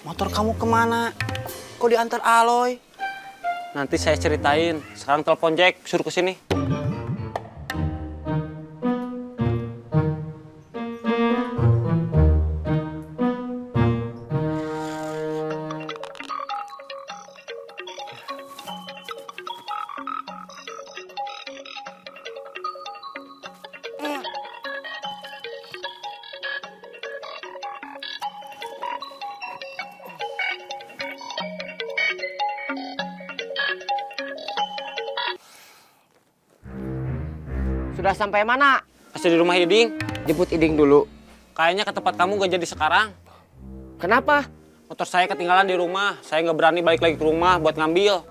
Motor kamu kemana? Kok diantar Aloy? Nanti saya ceritain. Sekarang telepon Jack, suruh ke sini. Sudah sampai mana? Masih di rumah Iding. Jemput Iding dulu. Kayaknya ke tempat kamu gak jadi sekarang. Kenapa? Motor saya ketinggalan di rumah. Saya nggak berani balik lagi ke rumah buat ngambil.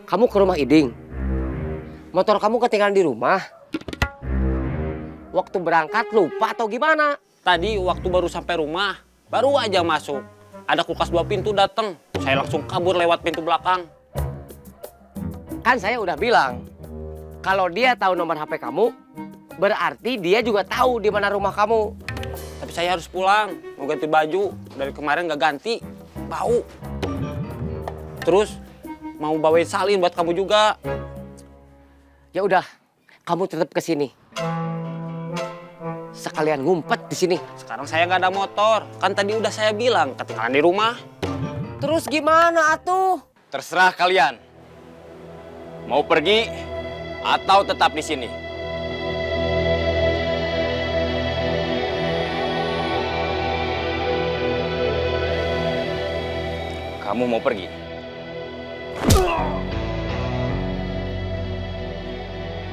Kamu ke rumah Iding? Motor kamu ketinggalan di rumah? Waktu berangkat lupa atau gimana? Tadi waktu baru sampai rumah, baru aja masuk. Ada kulkas 2 pintu datang. Saya langsung kabur lewat pintu belakang. Kan saya udah bilang, kalau dia tahu nomor HP kamu, berarti dia juga tahu di mana rumah kamu. Tapi saya harus pulang, mau ganti baju. Dari kemarin nggak ganti, bau. Terus mau bawain salin buat kamu juga. Ya udah, kamu tetap ke sini. Sekalian ngumpet di sini. Sekarang saya nggak ada motor. Kan tadi udah saya bilang ketinggalan di rumah. Terus gimana atuh? Terserah kalian. Mau pergi atau tetap di sini? Kamu mau pergi?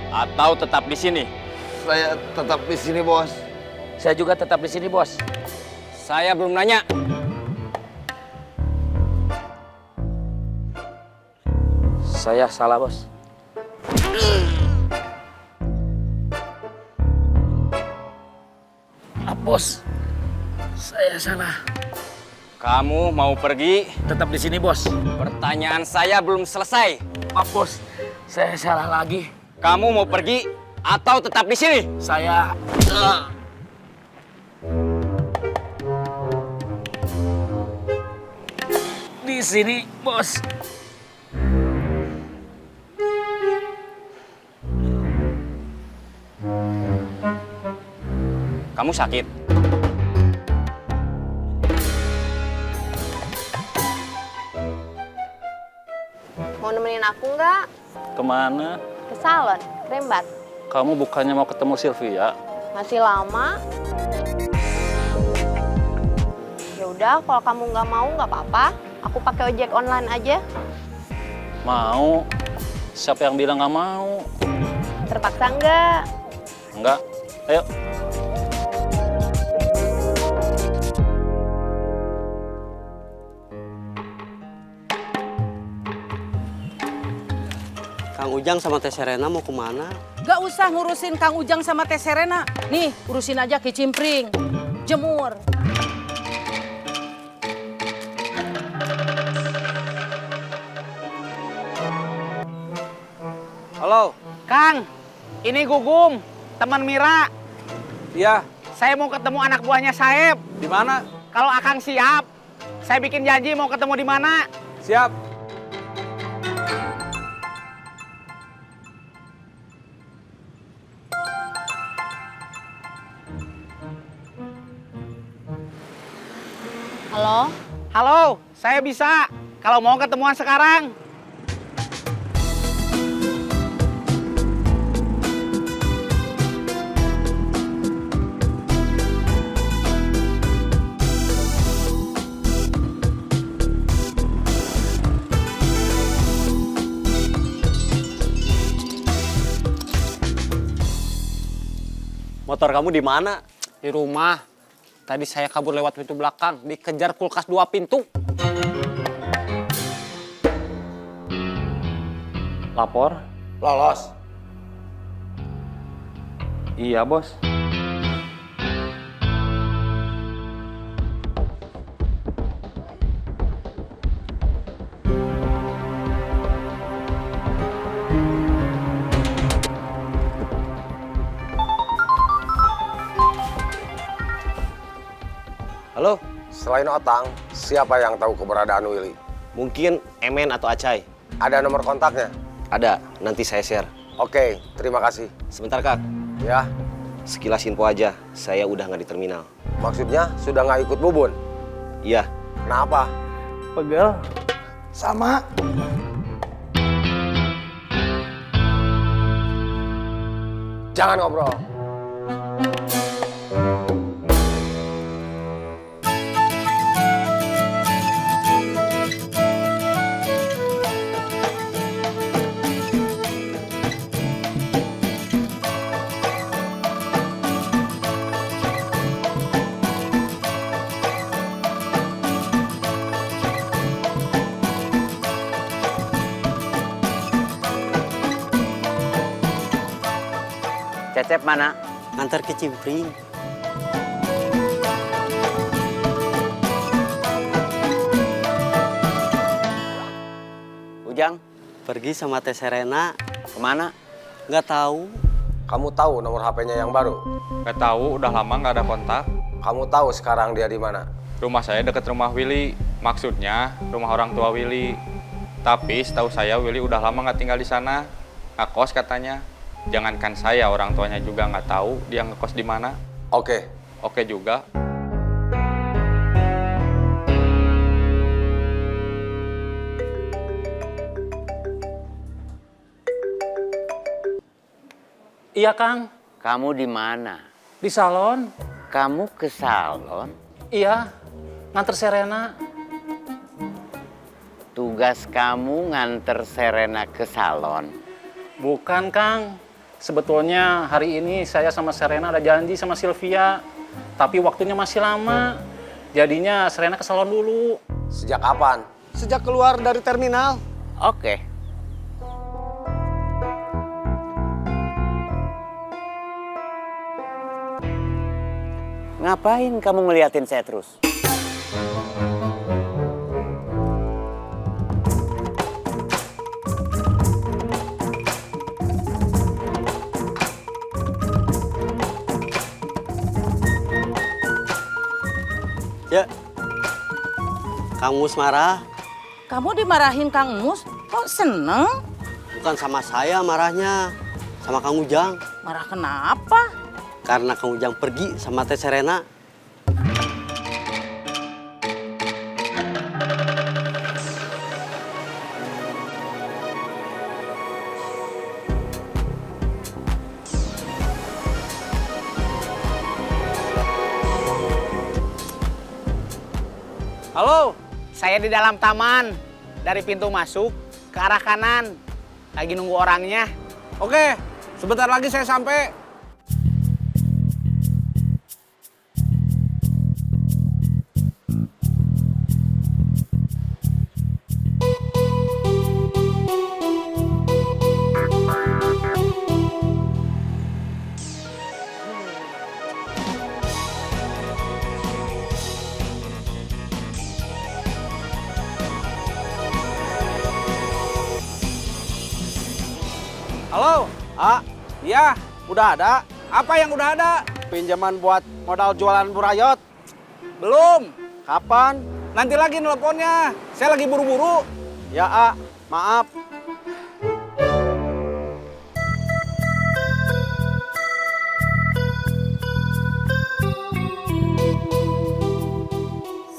Atau tetap di sini? Saya tetap di sini, Bos. Saya juga tetap di sini, Bos. Saya belum nanya. Saya salah, Bos. Bos, saya salah. Kamu mau pergi? Tetap di sini, Bos. Pertanyaan saya belum selesai. Maaf, Bos. Saya salah lagi. Kamu mau pergi atau tetap di sini? Saya... di sini, Bos. Kamu sakit? Mau nemenin aku nggak? Kemana? Ke salon, Rembat. Kamu bukannya mau ketemu Sylvia? Masih lama. Ya udah, kalau kamu nggak mau nggak apa-apa. Aku pakai ojek online aja. Mau. Siapa yang bilang nggak mau? Terpaksa nggak? Enggak. Ayo. Kang Ujang sama Teh Serena mau kemana? Gak usah ngurusin Kang Ujang sama Teh Serena. Nih, urusin aja kicimpring, jemur. Halo, Kang. Ini Gugum, teman Mira. Iya. Saya mau ketemu anak buahnya Saeb. Di mana? Kalau Akang siap, saya bikin janji mau ketemu di mana. Siap. Halo? Halo, saya bisa. Kalau mau ketemuan sekarang. Motor kamu di mana? Di rumah. Tadi saya kabur lewat pintu belakang, dikejar kulkas 2 pintu. Lapor? Lolos. Iya, Bos. Halo? Selain Otang, siapa yang tahu keberadaan Willy? Mungkin Emen atau Acai. Ada nomor kontaknya? Ada, nanti saya share. Oke, terima kasih. Sebentar, Kak. Ya. Sekilas info aja, saya udah nggak di terminal. Maksudnya sudah nggak ikut Bubun? Iya. Kenapa? Pegel. Sama. Jangan ngobrol. Cecep mana? Ngantar ke Cimpring. Ujang, pergi sama Teh Serena. Kemana? Nggak tahu. Kamu tahu nomor HP-nya yang baru? Nggak tahu, udah lama nggak ada kontak. Kamu tahu sekarang dia di mana? Rumah saya dekat rumah Willy. Maksudnya rumah orang tua Willy. Tapi setahu saya Willy udah lama nggak tinggal di sana. Ngekos katanya. Jangankan saya, orang tuanya juga nggak tahu dia ngekos di mana. Oke. Oke juga. Iya, Kang. Kamu di mana? Di salon. Kamu ke salon? Iya, nganter Serena. tugas kamu nganter Serena ke salon? Bukan, Kang. Sebetulnya hari ini saya sama Serena ada janji sama Sylvia. Tapi waktunya masih lama. Jadinya Serena ke salon dulu. Sejak kapan? Sejak keluar dari terminal. Oke. Ngapain kamu ngeliatin saya terus? Ya. Kang Mus marah. Kamu dimarahin Kang Mus? Kok seneng? Bukan sama saya marahnya, sama Kang Ujang. Marah kenapa? Karena Kang Ujang pergi sama Teh Serena. Halo, saya di dalam taman. Dari pintu masuk ke arah kanan. Lagi nunggu orangnya. Oke, sebentar lagi saya sampai. Halo, iya, udah ada. Apa yang udah ada? Pinjaman buat modal jualan burayot. Belum. Kapan? Nanti lagi nelponnya. Saya lagi buru-buru. Ya, maaf.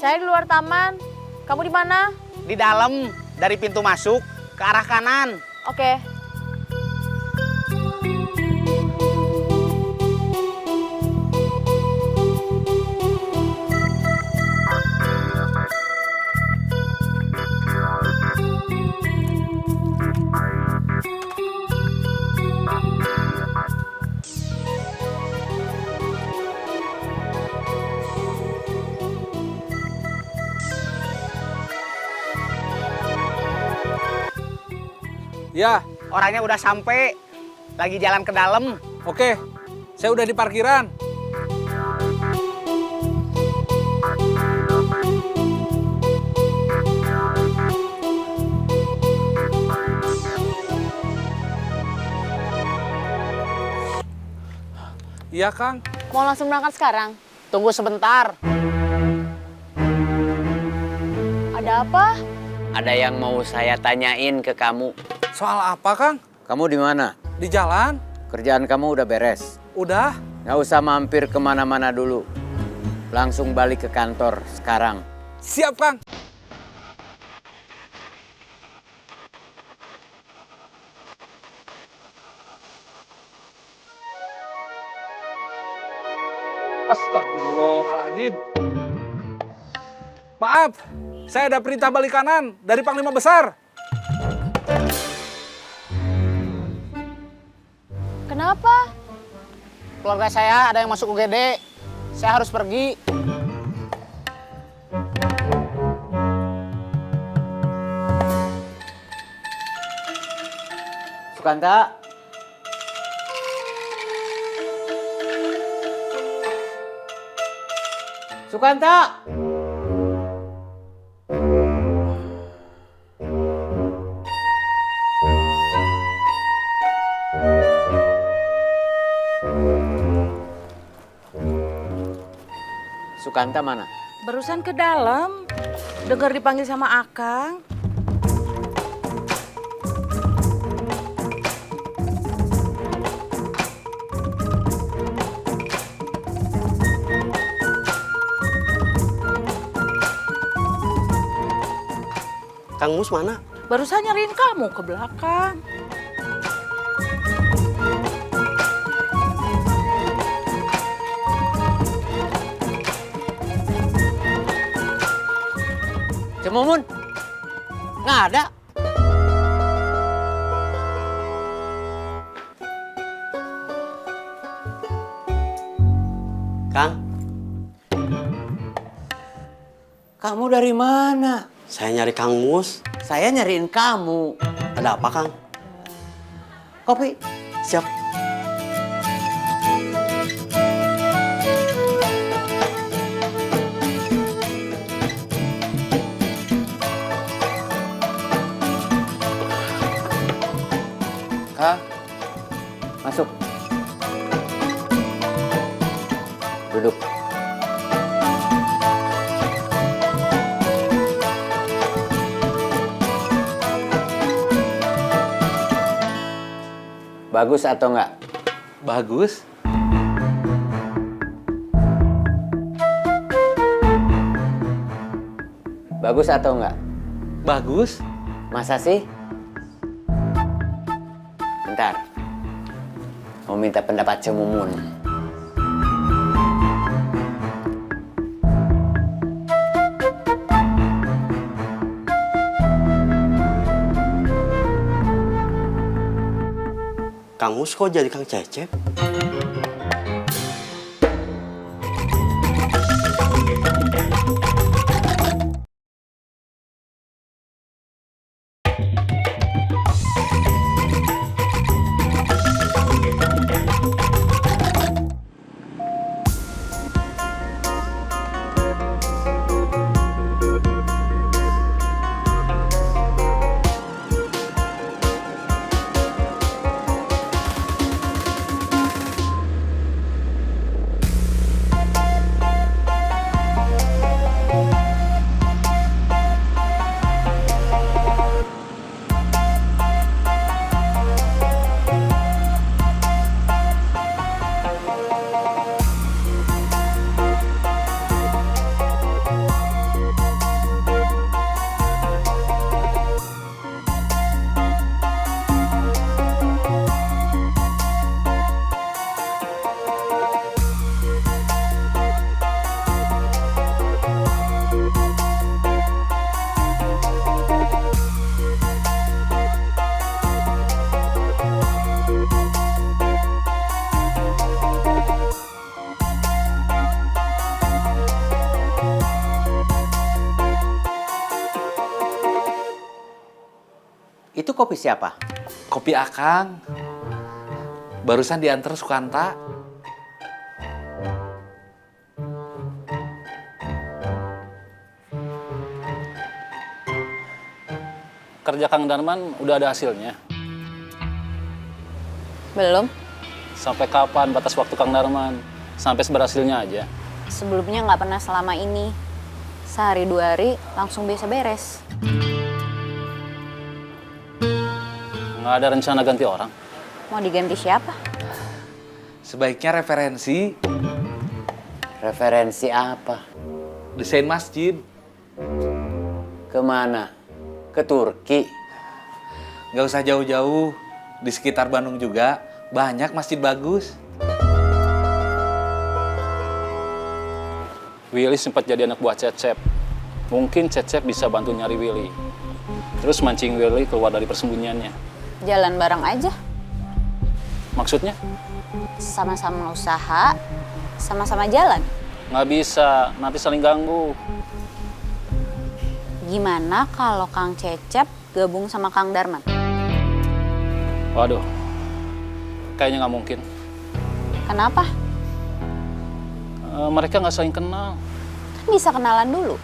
Saya di luar taman. Kamu di mana? Di dalam, dari pintu masuk ke arah kanan. Oke. Ya, Orangnya udah sampai. Lagi jalan ke dalam. oke. Saya udah di parkiran. Iya, Kang. Mau langsung berangkat sekarang? Tunggu sebentar. Ada apa? Ada yang mau saya tanyain ke kamu. Soal apa, Kang? Kamu di mana? Di jalan. Kerjaan kamu udah beres? Udah. Nggak usah mampir kemana-mana dulu. Langsung balik ke kantor sekarang. Siap, Kang. Astagfirullahaladzim. Maaf, saya ada perintah balik kanan dari Panglima Besar. Kenapa? Keluarga saya ada yang masuk UGD. Saya harus pergi. Sukanta. Sukanta. Sukanta mana? Barusan ke dalam. Dengar dipanggil sama Akang. Kang Mus mana? Barusan nyariin kamu ke belakang. Cemumun. Nggak ada. Kang, Kamu dari mana? saya nyari Kang Mus. Saya nyariin kamu. Ada apa, Kang? Kopi. Siap. Kang, masuk. Duduk. Bagus atau enggak? Bagus. Bagus atau enggak? Bagus. Masa sih? Bentar. Mau minta pendapat Cemumun. Kang Mus kok jadi Kang Cecep? Itu kopi siapa? Kopi Akang. Barusan diantar Sukanta. Kerja Kang Darman udah ada hasilnya. Belum. Sampai kapan batas waktu Kang Darman? Sampai seberhasilnya aja. Sebelumnya nggak pernah selama ini. Sehari 2 hari langsung bisa beres. Nggak ada rencana ganti orang. Mau diganti siapa? Sebaiknya referensi. Referensi apa? Desain masjid. Kemana? Ke Turki? Nggak usah jauh-jauh. Di sekitar Bandung juga banyak masjid bagus. Willy sempat jadi anak buah Cecep. Mungkin Cecep bisa bantu nyari Willy. Terus mancing Willy keluar dari persembunyiannya. Jalan bareng aja. Maksudnya? Sama-sama usaha, sama-sama jalan. Nggak bisa, nanti saling ganggu. Gimana kalau Kang Cecep gabung sama Kang Darman? Waduh, kayaknya nggak mungkin. Kenapa? Mereka nggak saling kenal. Kan bisa kenalan dulu.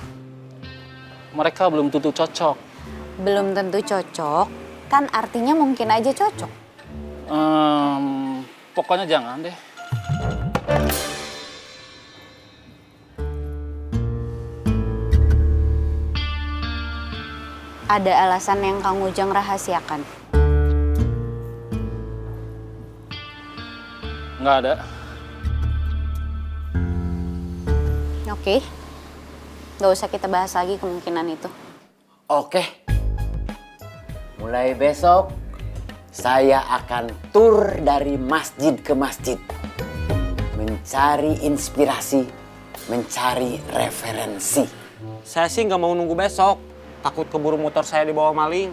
Mereka belum tentu cocok. Belum tentu cocok, kan artinya mungkin aja cocok. Pokoknya jangan deh. Ada alasan yang Kang Ujang rahasiakan? Nggak ada. Oke. Nggak usah kita bahas lagi kemungkinan itu. Oke. Mulai besok, saya akan tur dari masjid ke masjid. Mencari inspirasi, mencari referensi. Saya sih nggak mau nunggu besok. Takut keburu motor saya dibawa maling.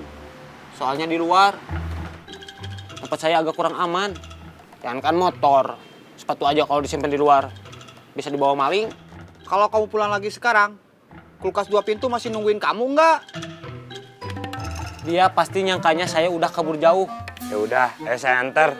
Soalnya di luar. Tempat saya agak kurang aman. Jangankan motor, sepatu aja kalau disimpan di luar bisa dibawa maling. Kalau kamu pulang lagi sekarang, kulkas 2 pintu masih nungguin kamu nggak? Dia pasti nyangkanya saya udah kabur jauh. Ya udah, saya anter.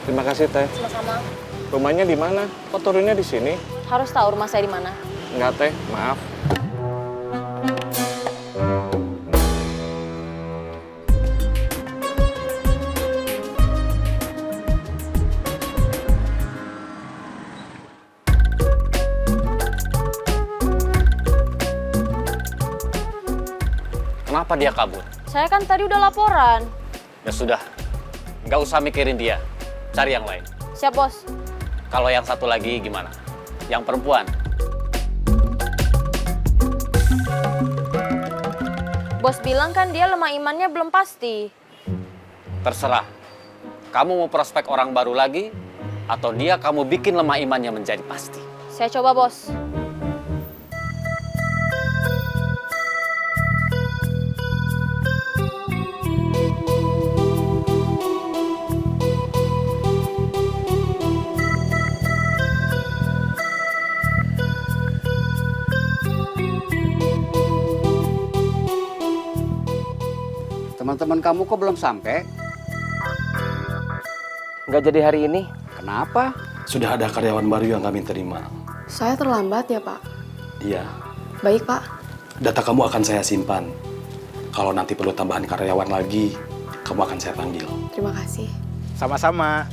Terima kasih, Teh. Sama-sama. Rumahnya di mana? Kok turunnya di sini? Harus tahu rumah saya di mana. Enggak, Teh. Maaf. Kenapa dia kabur? Saya kan tadi udah laporan. Ya sudah, nggak usah mikirin dia. Cari yang lain. Siap, Bos. Kalau yang satu lagi gimana? Yang perempuan? Bos bilang kan dia lemah imannya belum pasti. Terserah. Kamu mau prospek orang baru lagi, atau dia kamu bikin lemah imannya menjadi pasti? Saya coba, Bos. Teman-teman kamu kok belum sampai? Nggak jadi hari ini. Kenapa? Sudah ada karyawan baru yang kami terima. Saya terlambat ya, Pak? Iya, Baik, Pak. data kamu akan saya simpan. Kalau nanti perlu tambahan karyawan lagi, kamu akan saya panggil. Terima kasih. Sama-sama.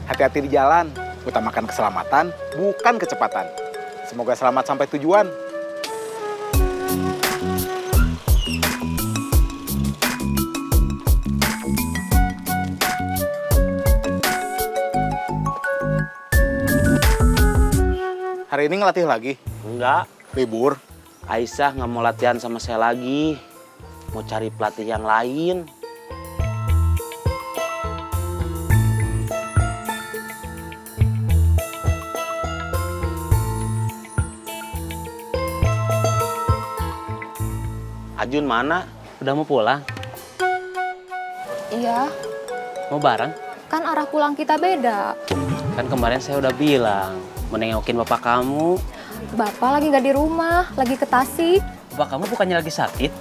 Hati-hati di jalan. Utamakan keselamatan, bukan kecepatan. Semoga selamat sampai tujuan. Hari ini ngelatih lagi? Enggak. Libur? Aisyah nggak mau latihan sama saya lagi. Mau cari pelatih yang lain. Ajun mana? Udah mau pulang? Iya, Mau bareng? kan arah pulang kita beda. Kan kemarin saya udah bilang mau nengokin bapak kamu. Bapak lagi nggak di rumah, lagi ke Tasik. Bapak kamu bukannya lagi sakit?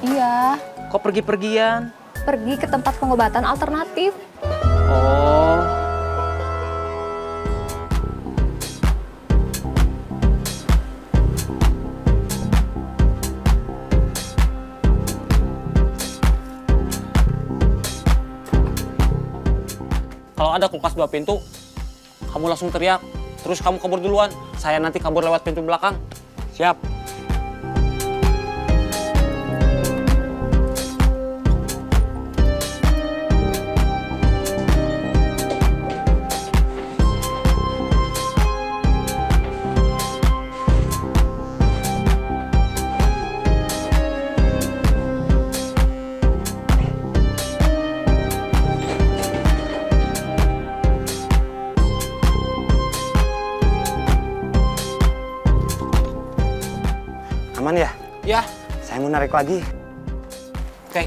Iya, Kok pergi-pergian? pergi ke tempat pengobatan alternatif. Oh. Kalau ada kulkas 2 pintu, kamu langsung teriak. Terus kamu kabur duluan. Saya nanti kabur lewat pintu belakang. Siap. Aman ya? Ya. Saya mau narik lagi. Oke.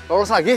Lolos lagi?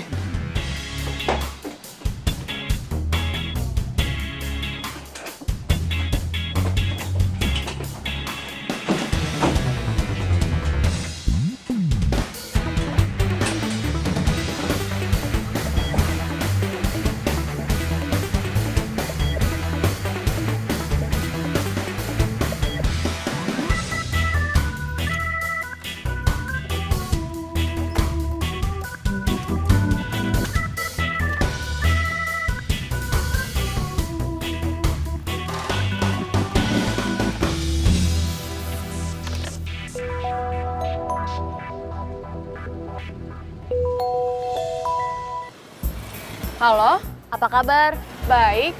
Halo, apa kabar? Baik.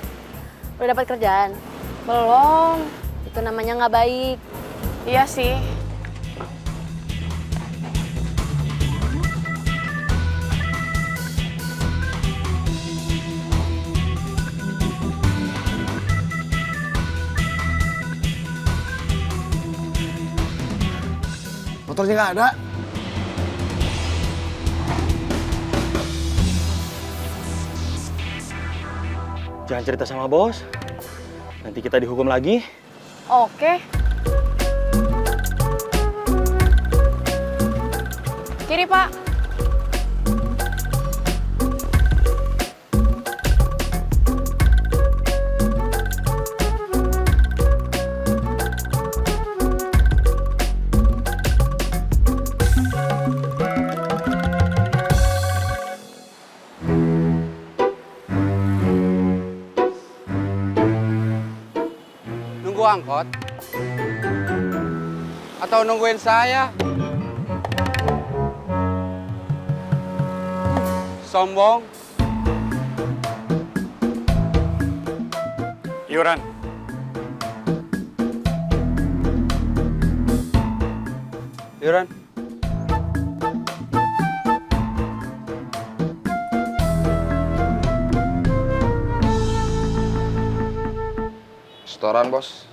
Udah dapat kerjaan? Belum. Itu namanya nggak baik. Iya sih. Motornya nggak ada. Jangan cerita sama bos. Nanti kita dihukum lagi. Oke. Kiri, Pak. Nunggu angkot? Atau nungguin saya? Sombong? Iuran. Iuran. Setoran, Bos.